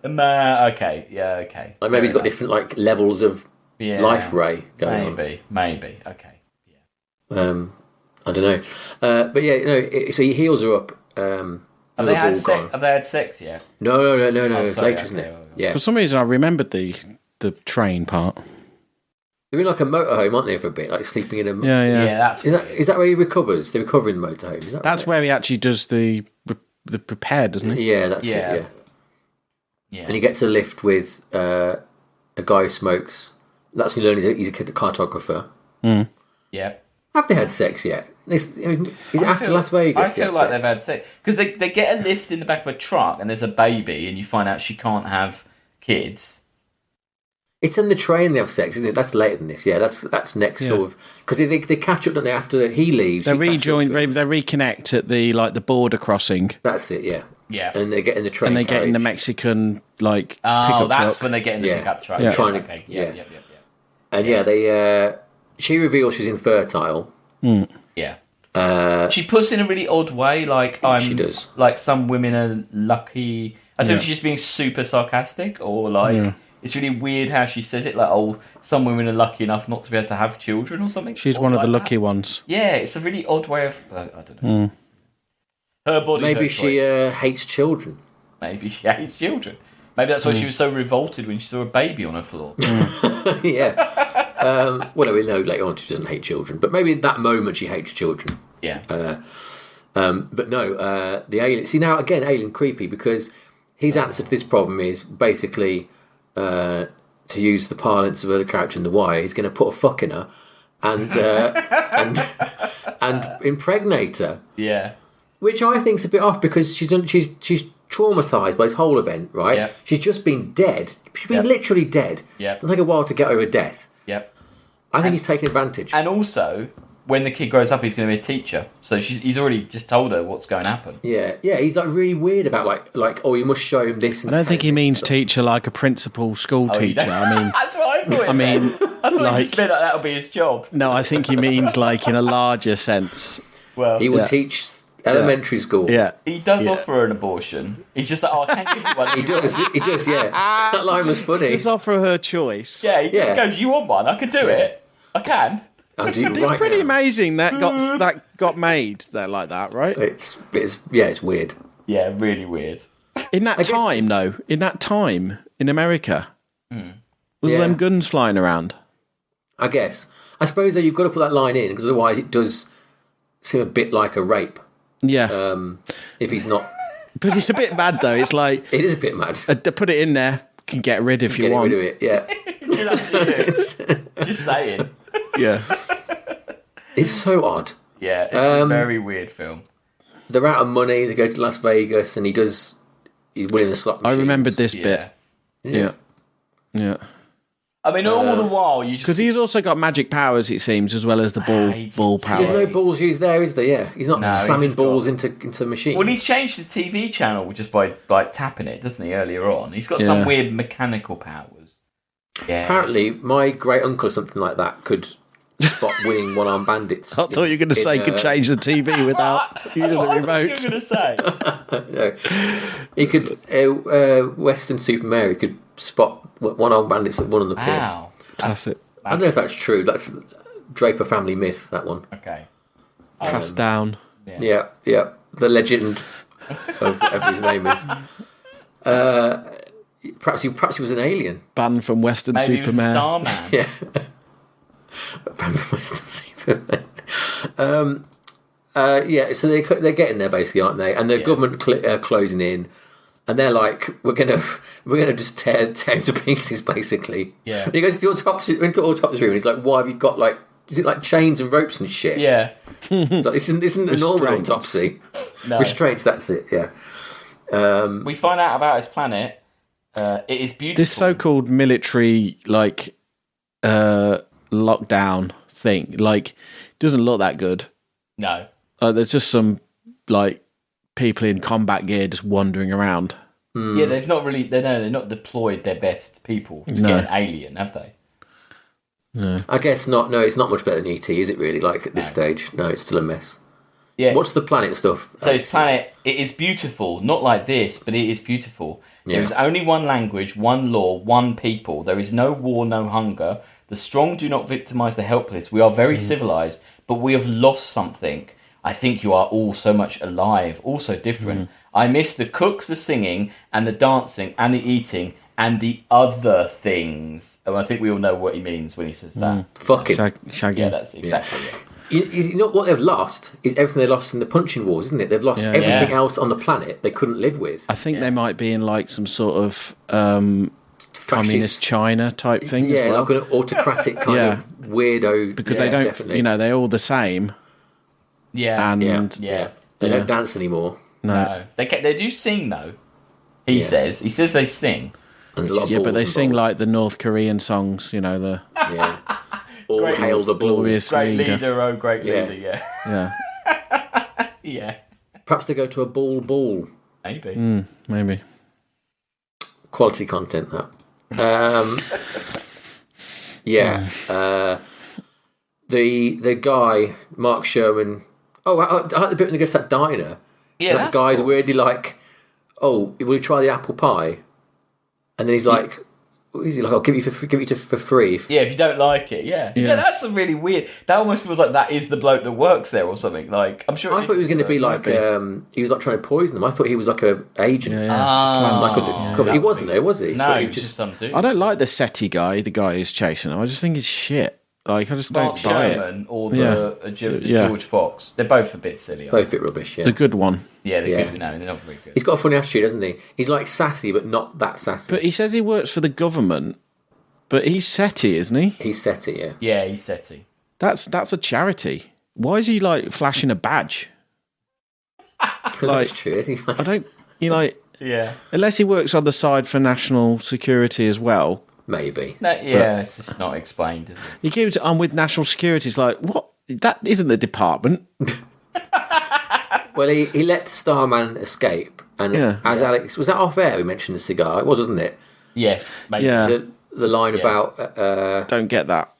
Okay. Like maybe he's got different like levels of life ray going on. Maybe. Okay. Yeah. I don't know. But yeah, so he heals her up, Have they had sex yet? No. It's sorry, later, isn't it? Yeah. For some reason, I remembered the train part. They're in like a motorhome, aren't they, for a bit? Like sleeping in a... Yeah. Is that where he recovers? They recover in the motorhome, is that That's right? where he actually does the prepared, doesn't he? Yeah, that's it, Yeah. And he gets a lift with a guy who smokes. That's when you learn he's a cartographer. Yeah. Have they had sex yet? Is it after Las Vegas? I feel like they've had sex. Because they get a lift in the back of a truck and there's a baby and you find out she can't have kids. It's in the train they have sex, isn't it? That's later than this. Yeah, that's next sort of... Because they catch up, don't they, after he leaves. They rejoin, they reconnect at the border crossing. That's it, yeah. Yeah. And they get in the train And they get in the carriage. Mexican, Oh, pickup that's truck. when they get in the pickup truck. Yeah. Yeah. Trying to- Okay. yeah. Yeah. And they... she reveals she's infertile. Yeah. She puts in a really odd way, like She does. Like some women are lucky. I don't know if she's just being super sarcastic or like it's really weird how she says it. Like, oh, some women are lucky enough not to be able to have children or something. She's Odd one of the like lucky that. ones. Yeah, it's a really odd way of. I don't know. Her body. Maybe her she choice. hates children. Maybe she hates children. Maybe that's why she was so revolted when she saw a baby on her floor. Yeah. Well, we know later on she doesn't hate children, but maybe in that moment she hates children. Yeah. But no, the alien... See, now, again, alien creepy, because his answer to this problem is basically, to use the parlance of a character in The Wire, he's going to put a fuck in her and impregnate her. Yeah. Which I think's a bit off, because she's traumatised by this whole event, right? Yep. She's just been dead. She's been literally dead. Yep. It'll take a while to get over death. Yep. I think he's taking advantage. And also, when the kid grows up, he's going to be a teacher. So he's already just told her what's going to happen. Yeah, he's like really weird about like oh, you must show him this. And I don't think he means stuff. teacher like a principal school teacher. I mean, that's what I thought. I mean, I thought he just meant that'll be his job. no, I think he means like in a larger sense. Well, He would teach elementary school. Yeah, he does offer an abortion. He's just like, oh, I can't give you one. He does, yeah. That line was funny. just offer her choice. Yeah, he just goes, you want one? I could do it. I can. I'll do it It's right pretty now. amazing that got made there like that, right? It's weird. Yeah, really weird. In that time, though, in America, was Yeah. them guns flying around? I guess. I suppose though you've got to put that line in, because otherwise it does seem a bit like a rape. Yeah, If he's not, but it's a bit bad though. It's like it is a bit mad. put it in there, can get rid if you Getting want. rid of it, yeah. Just saying. Yeah, It's so odd. Yeah, it's a very weird film. They're out of money. They go to Las Vegas, and he's winning the slot I machines. remembered this Yeah. bit. Yeah, I mean, all the while, you just... because he's also got magic powers, it seems, as well as the ball power. There's no balls used there, is there? Yeah, he's not he's slamming just balls into machines. Well, he's changed the TV channel just by tapping it, doesn't he, earlier on? He's got some weird mechanical powers. Yeah. Apparently, my great uncle or something like that could spot winning one-arm bandits. I thought you were going to say could change the TV without using the remote. What you were going to say? No. He could, Western Super Mary could spot one-arm bandits that won on the pin. Wow. That's it. I don't know if that's true. That's Draper family myth, that one. Okay. Passed down. Yeah. The legend of whatever his name is. Perhaps he was an alien. Banned from Western Maybe it was Superman. Starman. Yeah. Western Superman. So they're getting there basically, aren't they? And the government closing in, and they're like, we're gonna just tear him to pieces, basically. Yeah. And he goes to the autopsy room, and he's like, why have you got like? Is it like chains and ropes and shit? Yeah. It's like, this isn't a normal Restraints. autopsy. No. Restraints. That's it. Yeah. We find out about his planet. It is beautiful. This so-called military lockdown thing, doesn't look that good. No. There's just some people in combat gear just wandering around. Yeah, they've not really... They're not deployed their best people to get an alien, have they? No. I guess not. No, it's not much better than ET, is it? Really? Like at this stage, no, it's still a mess. Yeah. What's the planet stuff? So his planet, it is beautiful. Not like this, but it is beautiful. There is only one language, one law, one people. There is no war, no hunger. The strong do not victimize the helpless. We are very civilized, but we have lost something. I think you are all so much alive, all so different. I miss the cooks, the singing, and the dancing, and the eating, and the other things. And I think we all know what he means when he says that. Fucking. Shagging. Yeah, that's exactly it. You know what they've lost is everything they lost in the punching wars, isn't it? They've lost everything Yeah. else on the planet they couldn't live with. I think they might be in like some sort of communist China type thing as well. Like an autocratic kind of weirdo. Because they don't, definitely. they're all the same. Yeah. And Yeah. They don't dance anymore. No. They do sing, though. He says they sing. And there's a lot of but they balls sing involved. like the North Korean songs, the Yeah. All Great. hail the bull. glorious Great leader. leader, oh great Yeah. leader, yeah. Yeah, Yeah. Perhaps they go to a ball. Maybe. maybe. Quality content, that. The guy, Mark Sherman. Oh, I like the bit when they go to that diner. Yeah, That that's guy's cool. weirdly like, "Oh, will you try the apple pie?" And then he's like, "What is he like? I'll give you for free." Yeah, if you don't like it, yeah. That's a really weird. That almost feels like that is the bloke that works there or something. Like, I'm sure. I thought he was going to be like, he was like trying to poison them. I thought he was like a agent. He wasn't there, was he? No, But he was just some dude. I don't like the SETI guy, the guy who's chasing him. I just think he's shit. Like, I just Mark don't buy it. Sherman or the George Fox. They're both a bit silly. Both a bit rubbish. Yeah, The good one. Yeah, they're good. No, they're not very good. he's got a funny attitude, hasn't he? He's like sassy, but not that sassy. But he says he works for the government, but he's SETI, isn't he? He's setty, yeah. Yeah, he's setty. That's a charity. Why is he, like, flashing a badge? That's true. Isn't he? I don't... Yeah. Unless he works on the side for national security as well. Maybe. No, yeah, it's just not explained, is it? He keeps on with national security. It's like, what? That isn't the department. Well, he let Starman escape, and as Alex was that off air. We mentioned the cigar. It was, wasn't it? Yes, maybe. Yeah. The line about Don't get that.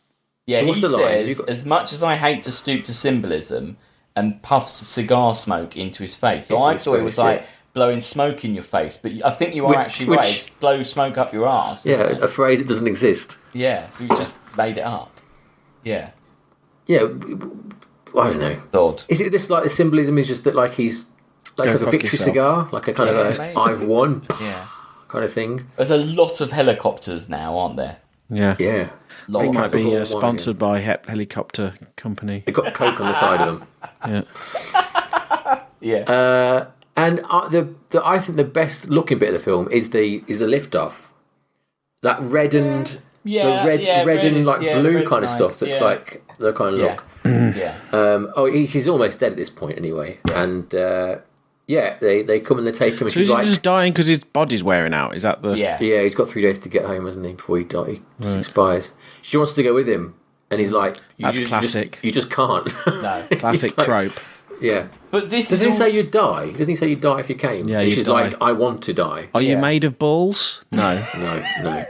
Yeah, he What's the line? says, as much as I hate to stoop to symbolism, and puffs cigar smoke into his face. So In I his thought it was face, like blowing smoke in your face, but I think you are actually right. It's blow smoke up your arse. isn't it? a phrase that doesn't exist. Yeah, so you just made it up. Yeah. Yeah, I don't know. Odd. Is it just like the symbolism is just that like he's like, Go it's like a fuck victory yourself. cigar, like a kind of maybe. I've won Yeah. kind of thing. There's a lot of helicopters now, aren't there? Yeah. Yeah, Lot He of might be One sponsored by Helicopter Company. they've got Coke on the side of them. Yeah. Yeah. And I think the best looking bit of the film is the liftoff. That reddened, Yeah, the red red and is- like yeah, blue red's kind of nice, stuff. That's yeah. like the kind of look. Yeah. He's almost dead at this point anyway. And they come and they take him. And So she's is he like, just dying because his body's wearing out? Is that the... Yeah. yeah, he's got 3 days to get home, hasn't he? Before he just expires. She wants to go with him, and he's like, That's classic. You just can't. No. Classic He's like- trope. Yeah. But this Doesn't is he all... say you'd die? Doesn't he say you'd die if you came? Yeah, And you'd she's die. like, I want to die. Are you Yeah. made of balls? No. No.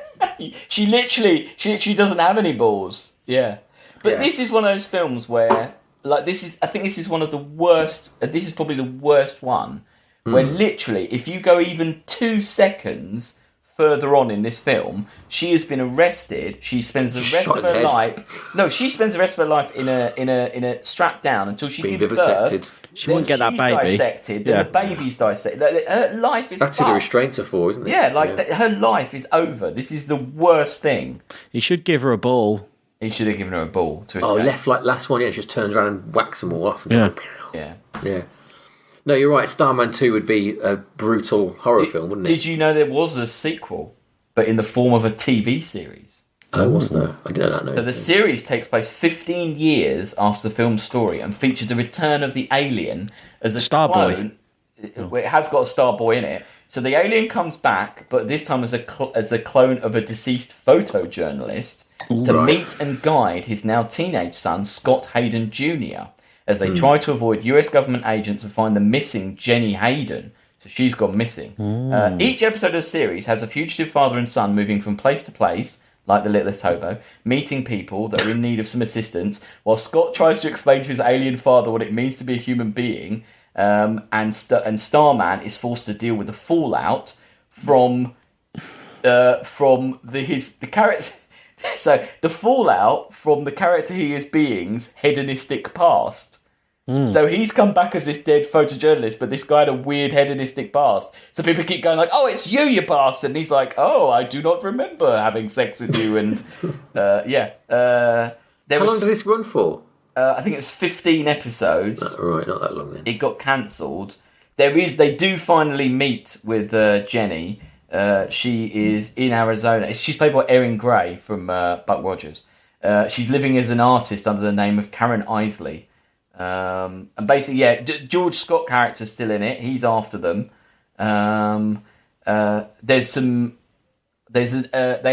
She literally doesn't have any balls. Yeah. But Yeah. this is one of those films where, like, I think this is one of the worst. This is probably the worst one, where literally, if you go even 2 seconds further on in this film, she has been arrested. She spends the rest Shot of in the her head. life. No, she spends the rest of her life in a strap down until she Being gives vivisected. birth. She won't get that she's baby. Dissected. Then Yeah. the baby's dissected. Her life is. That's who the fucked. restraints are for, isn't it? Yeah, her life is over. This is the worst thing. He should give her a ball. He should have given her a ball to escape. Oh, left like last one, yeah, she just turns around and whacks them all off. And Yeah. Yeah. Yeah. No, you're right. Starman 2 would be a brutal horror film, wouldn't it? Did you know there was a sequel, but in the form of a TV series? Oh, what's no? I didn't know that. No. So the series takes place 15 years after the film's story and features a return of the alien as a Starboy. clone. It has got a Starboy in it. So the alien comes back, but this time as a clone of a deceased photojournalist to Right. meet and guide his now teenage son, Scott Hayden Jr., as they try to avoid US government agents and find the missing Jenny Hayden. So she's gone missing. Each episode of the series has a fugitive father and son moving from place to place, like the Littlest Hobo, meeting people that are in need of some assistance, while Scott tries to explain to his alien father what it means to be a human being, and Starman is forced to deal with the fallout from the character. So the fallout from the character he is being's hedonistic past. So he's come back as this dead photojournalist, but this guy had a weird hedonistic past. So people keep going like, "Oh, it's you bastard!" And he's like, "Oh, I do not remember having sex with you." And How long did this run for? I think it was 15 episodes. Right, not that long then. It got cancelled. They do finally meet with Jenny. She is in Arizona. She's played by Erin Gray from Buck Rogers. She's living as an artist under the name of Karen Isley. And basically, George Scott character's still in it. He's after them. They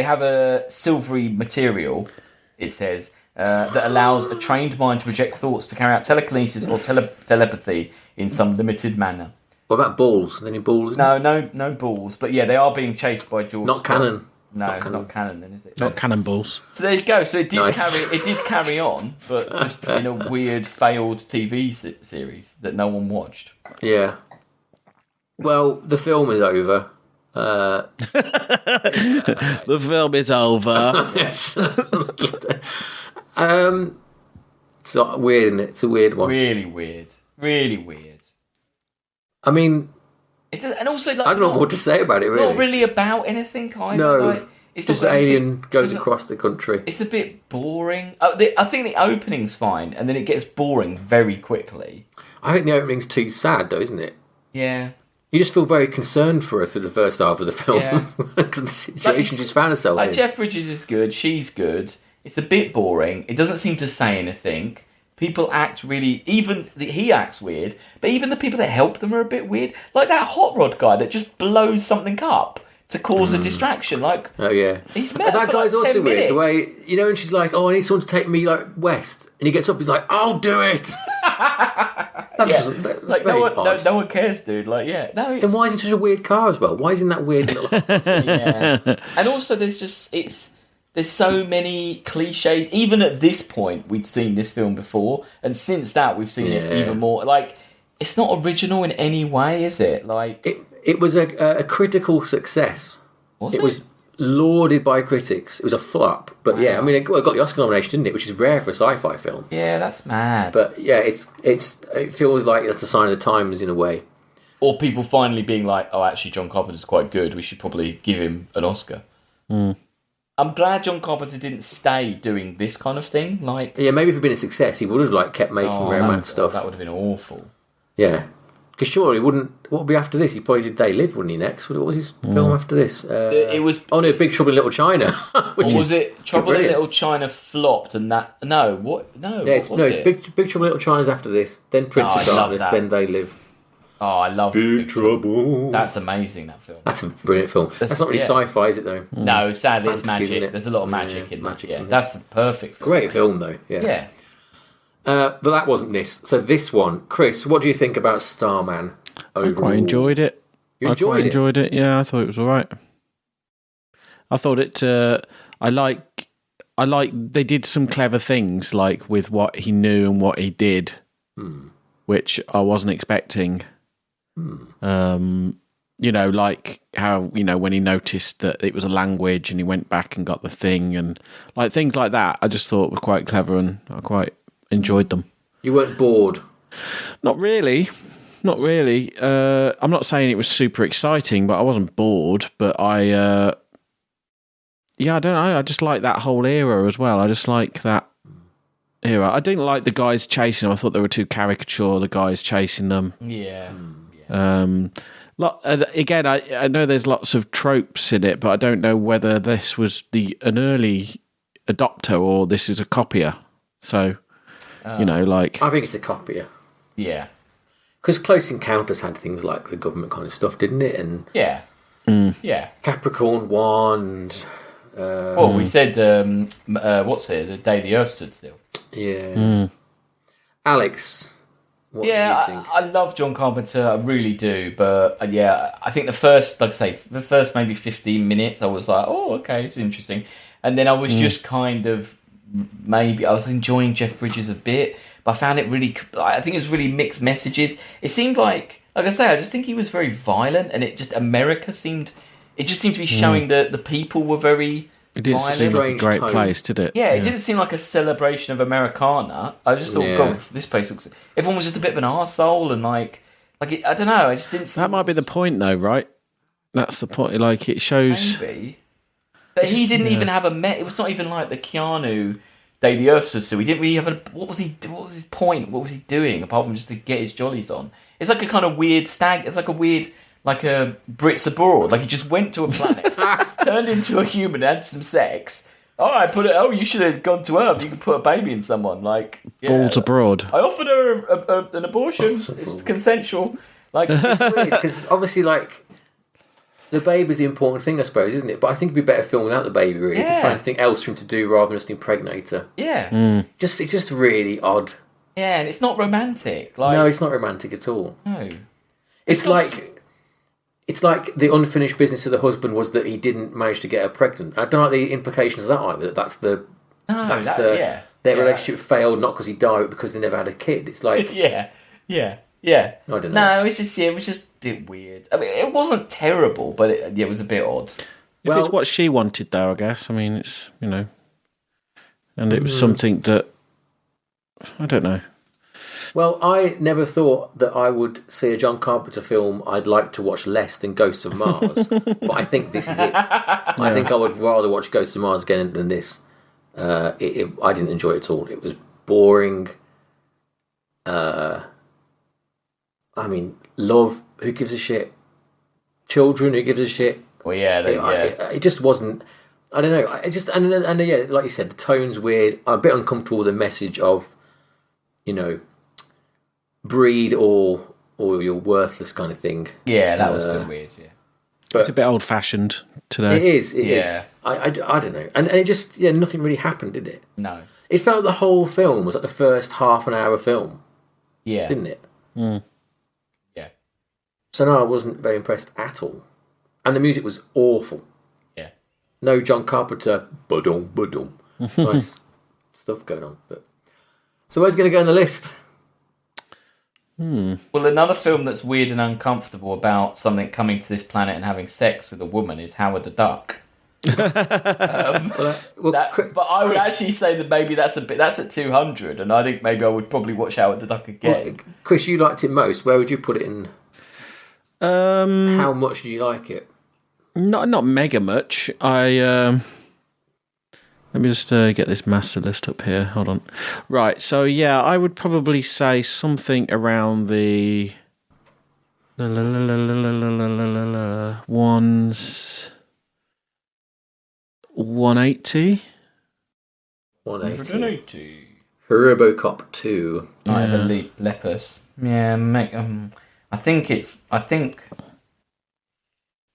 have a silvery material, it says, that allows a trained mind to project thoughts to carry out telekinesis or telepathy in some limited manner. What about balls? Any balls? No balls. But yeah, they are being chased by George Not Scott. canon. No, it's not canon then, is it? Not cannonballs. So there you go. So it did Nice. carry on, but just in a weird failed TV series that no one watched. Yeah. Well, the film is over. The film is over. Yes. It's not weird, isn't it? It's a weird one. Really weird. Really weird. I mean, It does, and also like I don't know what to say about it, really. not really about anything either. No. Like, it's Just not an really- alien goes doesn't- across the country. It's a bit boring. I think the opening's fine, and then it gets boring very quickly. I think the opening's too sad, though, isn't it? Yeah. You just feel very concerned for her through the first half of the film. Yeah. Because the situation she's found herself Like in. Jeff Bridges is good, she's good. It's a bit boring. It doesn't seem to say anything. People act really... he acts weird, but even the people that help them are a bit weird. Like that hot rod guy that just blows something up to cause a distraction. Like, Oh, yeah. he's And met her that for guy's like 10 also weird. The minutes. way, and she's like, "Oh, I need someone to take me, like, west." And he gets up, he's like, "I'll do it." That's Like, very no one, odd. no one cares, dude. Like, yeah. No, it's... Then why is it such a weird car as well? Why is it in that weird little... Yeah. And also, there's so many cliches. Even at this point, we'd seen this film before, and since that, we've seen it even more. Like, it's not original in any way, is it? Like, It was a critical success. was it? It was lauded by critics. It was a flop, but yeah, I mean, it got the Oscar nomination, didn't it? Which is rare for a sci-fi film. Yeah, that's mad. But yeah, it feels like that's a sign of the times in a way. Or people finally being like, "Oh, actually, John Carpenter's quite good. We should probably give him an Oscar." I'm glad John Carpenter didn't stay doing this kind of thing. Like, Yeah, maybe if it'd been a success, he would have like kept making romance stuff. That would have been awful. Yeah, because surely he wouldn't. What would be after this? He probably did They Live, wouldn't he? Next, what was his film after this? It was. Oh no, Big Trouble in Little China. Or was it Trouble in brilliant. Little China flopped and that? No, what? No, Yeah, what was it's it? Big Trouble in Little China's after this. Then Prince Oh, of I love Darkness. that. Then They Live. Oh, I love Big Trouble. That's amazing. That film. That's a brilliant film. That's not really sci-fi, is it though? No, sadly, it's Fantasy, isn't magic. it? There's a lot of Yeah, magic in that. magic, Yeah, isn't it? that's a perfect film. Great film though. Yeah. Yeah. But that wasn't this. So this one, Chris, what do you think about Starman? I quite enjoyed it. You I quite enjoyed it. Yeah, I thought it was all right. I thought it. I like. They did some clever things, like with what he knew and what he did, which I wasn't expecting. You know, like how when he noticed that it was a language and he went back and got the thing, and like things like that. I just thought were quite clever, and I quite enjoyed them. You weren't bored. Not really. Not really. I'm not saying it was super exciting, but I wasn't bored. But I don't know. I just like that whole era as well. I just like that era. I didn't like the guys chasing them. I thought they were too caricature, the guys chasing them. Yeah. Again, I know there's lots of tropes in it, but I don't know whether this was an early adopter or this is a copier. So, like... I think it's a copier. Yeah. Because Close Encounters had things like the government kind of stuff, didn't it? And Yeah. Yeah. Capricorn 1 and... Well, we said, what's it? The Day the Earth Stood Still. Yeah. Alex, what do you think? I love John Carpenter, I really do. But I think the first, like I say, the first maybe 15 minutes, I was like, oh, okay, it's interesting. And then I was just kind of, maybe, I was enjoying Jeff Bridges a bit, but I found it really, I think it was really mixed messages. It seemed like I say, I just think he was very violent, and it just, America seemed, it just seemed to be showing that the people were very It didn't seem like a great place, did it? Yeah, it didn't seem like a celebration of Americana. I just thought, God, this place looks... Everyone was just a bit of an arsehole and I don't know, I just didn't see... That might be the point, though, right? That's the point. Like, it shows... Maybe. But he didn't even have it was not even like the Keanu Day the Earth stood still. He didn't really have what was his point? What was he doing apart from just to get his jollies on? It's like a kind of weird stag. It's like a weird, like a Brits abroad. Like he just went to a planet, turned into a human, had some sex. You should have gone to Earth. You could put a baby in someone. Like balls abroad. I offered her an abortion. It's consensual. Like it's weird because obviously, like. The baby's the important thing, I suppose, isn't it? But I think it'd be better film without the baby, really. If you find something else for him to do rather than just impregnate her. Yeah. It's just really odd. Yeah, and it's not romantic. No, it's not romantic at all. No. It's like the unfinished business of the husband was that he didn't manage to get her pregnant. I don't like the implications of that either. Their relationship failed not because he died, but because they never had a kid. It's like yeah. I don't know. No, it was just a bit weird. I mean, it wasn't terrible, but it was a bit odd. If it's what she wanted, though, I guess. I mean, it's and it was something that I don't know. Well, I never thought that I would see a John Carpenter film I'd like to watch less than Ghosts of Mars, but I think this is it. I think I would rather watch Ghosts of Mars again than this. I didn't enjoy it at all. It was boring. I mean, love, who gives a shit? Children, who gives a shit? Well, it just wasn't. I don't know. It just and like you said, the tone's weird. I'm a bit uncomfortable with the message of, breed or you're worthless kind of thing. Yeah, that was a bit weird. Yeah, but it's a bit old-fashioned today. It is. It is. I don't know, and it just nothing really happened, did it? No. It felt the whole film was like the first half an hour film. Yeah, didn't it? Mm. So no, I wasn't very impressed at all. And the music was awful. Yeah. No John Carpenter, ba-dum. Nice stuff going on. So where's it going to go on the list? Well, another film that's weird and uncomfortable about something coming to this planet and having sex with a woman is Howard the Duck. But I would actually say that maybe that's at 200, and I think maybe I would probably watch Howard the Duck again. Well, Chris, you liked it most. Where would you put it in? How much did you like it? Not mega much. Let me just get this master list up here. Hold on. Right. So yeah, I would probably say something around the ones 180. 180. RoboCop 2. The Lepus. Yeah,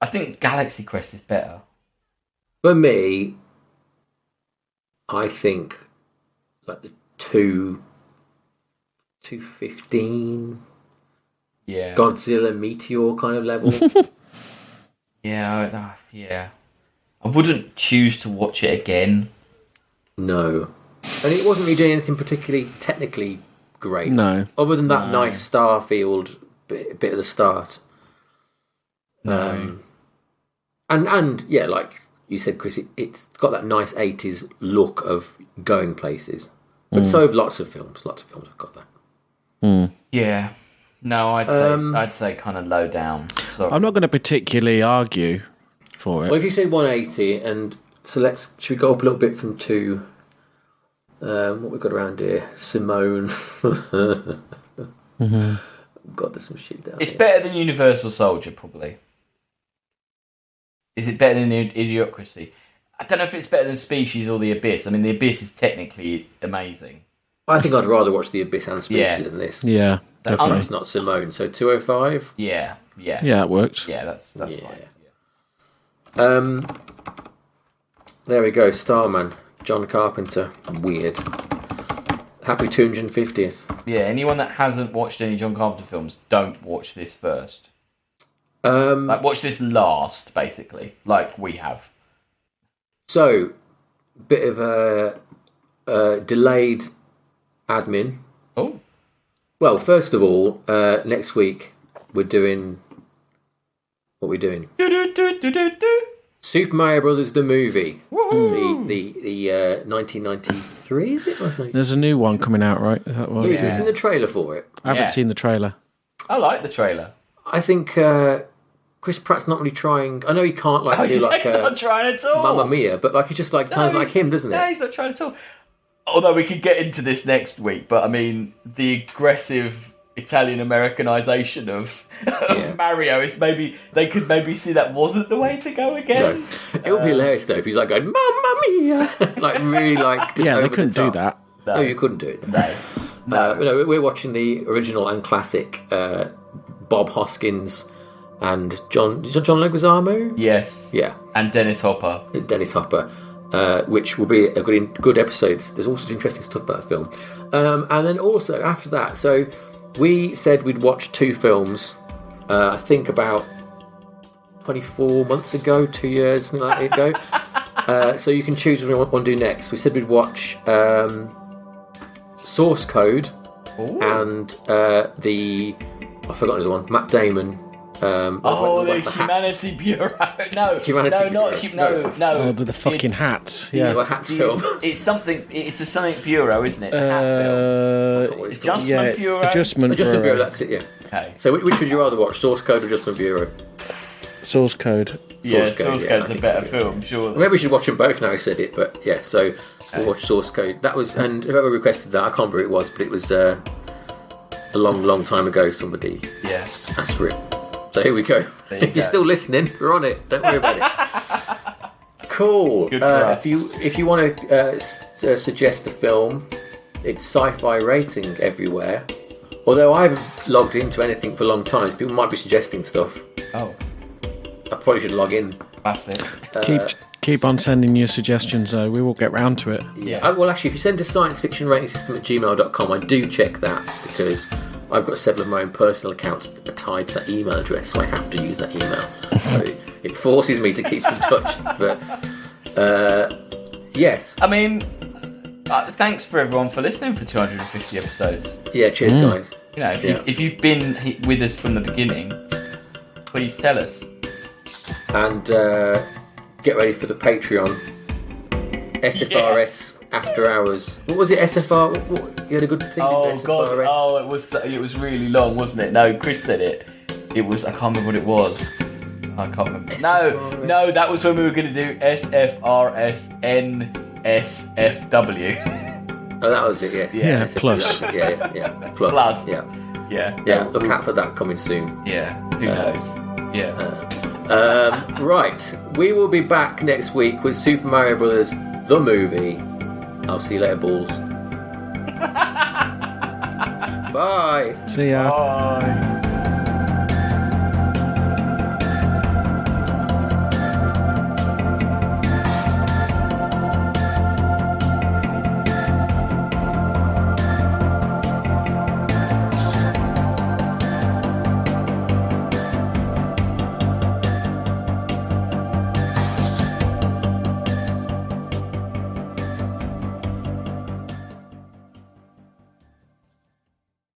I think Galaxy Quest is better. For me, I think like the 215 Godzilla Meteor kind of level. Yeah. I wouldn't choose to watch it again. No. And it wasn't really doing anything particularly technically great. No. Other than that nice Starfield bit at the start. No. And yeah, like you said, Chris, it's got that nice 80s look of going places. But so have lots of films. Lots of films have got that. Yeah. No, I'd say kind of low down. Sorry. I'm not going to particularly argue for it. Well, if you say 180, and so should we go up a little bit from 2? What we've got around here? Simone. God, there's some shit down It's here. better than Universal Soldier, probably. Is it better than Idiocracy? I don't know if it's better than Species or The Abyss. I mean, The Abyss is technically amazing. I think I'd rather watch The Abyss and Species than this. Yeah, definitely. It's not Simone, so 205? Yeah. Yeah, it worked. Yeah, that's fine. There we go, Starman. John Carpenter. Weird. Happy 250th. Yeah, anyone that hasn't watched any John Carpenter films, don't watch this first. Watch this last, basically, like we have. So, bit of a delayed admin. Oh. Well, first of all, next week we're doing... What are we doing? Super Mario Brothers the movie. The 1993, is it? There's a new one coming out, right? Is that one? Have you seen the trailer for it? I haven't seen the trailer. I like the trailer. I think Chris Pratt's not really trying. I know he can't do like he's not trying at all. Mamma Mia, but he just sounds like him, doesn't it? No, he's not trying at all. Although we could get into this next week, but I mean the aggressive Italian Americanization of Mario is they could maybe see that wasn't the way to go again. No. It would be hilarious though if he's like going Mamma Mia, really just yeah, they over couldn't the do top. that. No, you couldn't do it. No. We're watching the original and classic Bob Hoskins and John Leguizamo. Yes. Yeah. And Dennis Hopper. Which will be a good episodes. There's all sorts of interesting stuff about the film. And then also after that, so we said we'd watch 2 films. I think about 24 months ago, 2 years, something like that ago. So you can choose what we want to do next. We said we'd watch Source Code and I've forgotten the one. Matt Damon. The Humanity Bureau. No, The fucking hats. Yeah, Yeah. hats film. It's something. It's a something bureau, isn't it? The hat film. Adjustment Bureau. Adjustment Bureau. That's it. Yeah. Okay. So which would you rather watch? Source Code or Adjustment Bureau? Source Code. Source Code's a better film, surely. Maybe we should watch them both now. I said it, but yeah. So we'll watch Source Code. That was, and whoever requested that, I can't remember who it was, but it was a long time ago. Somebody asked for it. So here we go. If you're still listening, we're on it. Don't worry about it. Cool. If you want to suggest a film, it's sci-fi rating everywhere. Although I haven't logged into anything for a long time, so people might be suggesting stuff. Oh, I probably should log in. that's it. Keep on sending your suggestions, though. We will get round to it. Yeah. Well, actually, if you send to sciencefictionratingsystem@gmail.com, I do check that because I've got several of my own personal accounts tied to that email address, so I have to use that email. So it forces me to keep in touch. But yes. I mean, thanks for everyone for listening for 250 episodes. Yeah, cheers, guys. You know, if you've been with us from the beginning, please tell us. And get ready for the Patreon. SFRS After Hours. What was it? SFR? What, you had a good thing. Oh SFRS? God! Oh, it was really long, wasn't it? No, Chris said it. It was. I can't remember what it was. I can't remember. SFRS. No, that was when we were going to do SFRS NSFW. Oh, that was it. Yes. Yeah, SFRS. plus. Yeah. Plus. Yeah. Yeah. Look out for that coming soon. Yeah. Who knows? Yeah. Right. We will be back next week with Super Mario Brothers the movie. I'll see you later, balls. Bye. See ya. Bye.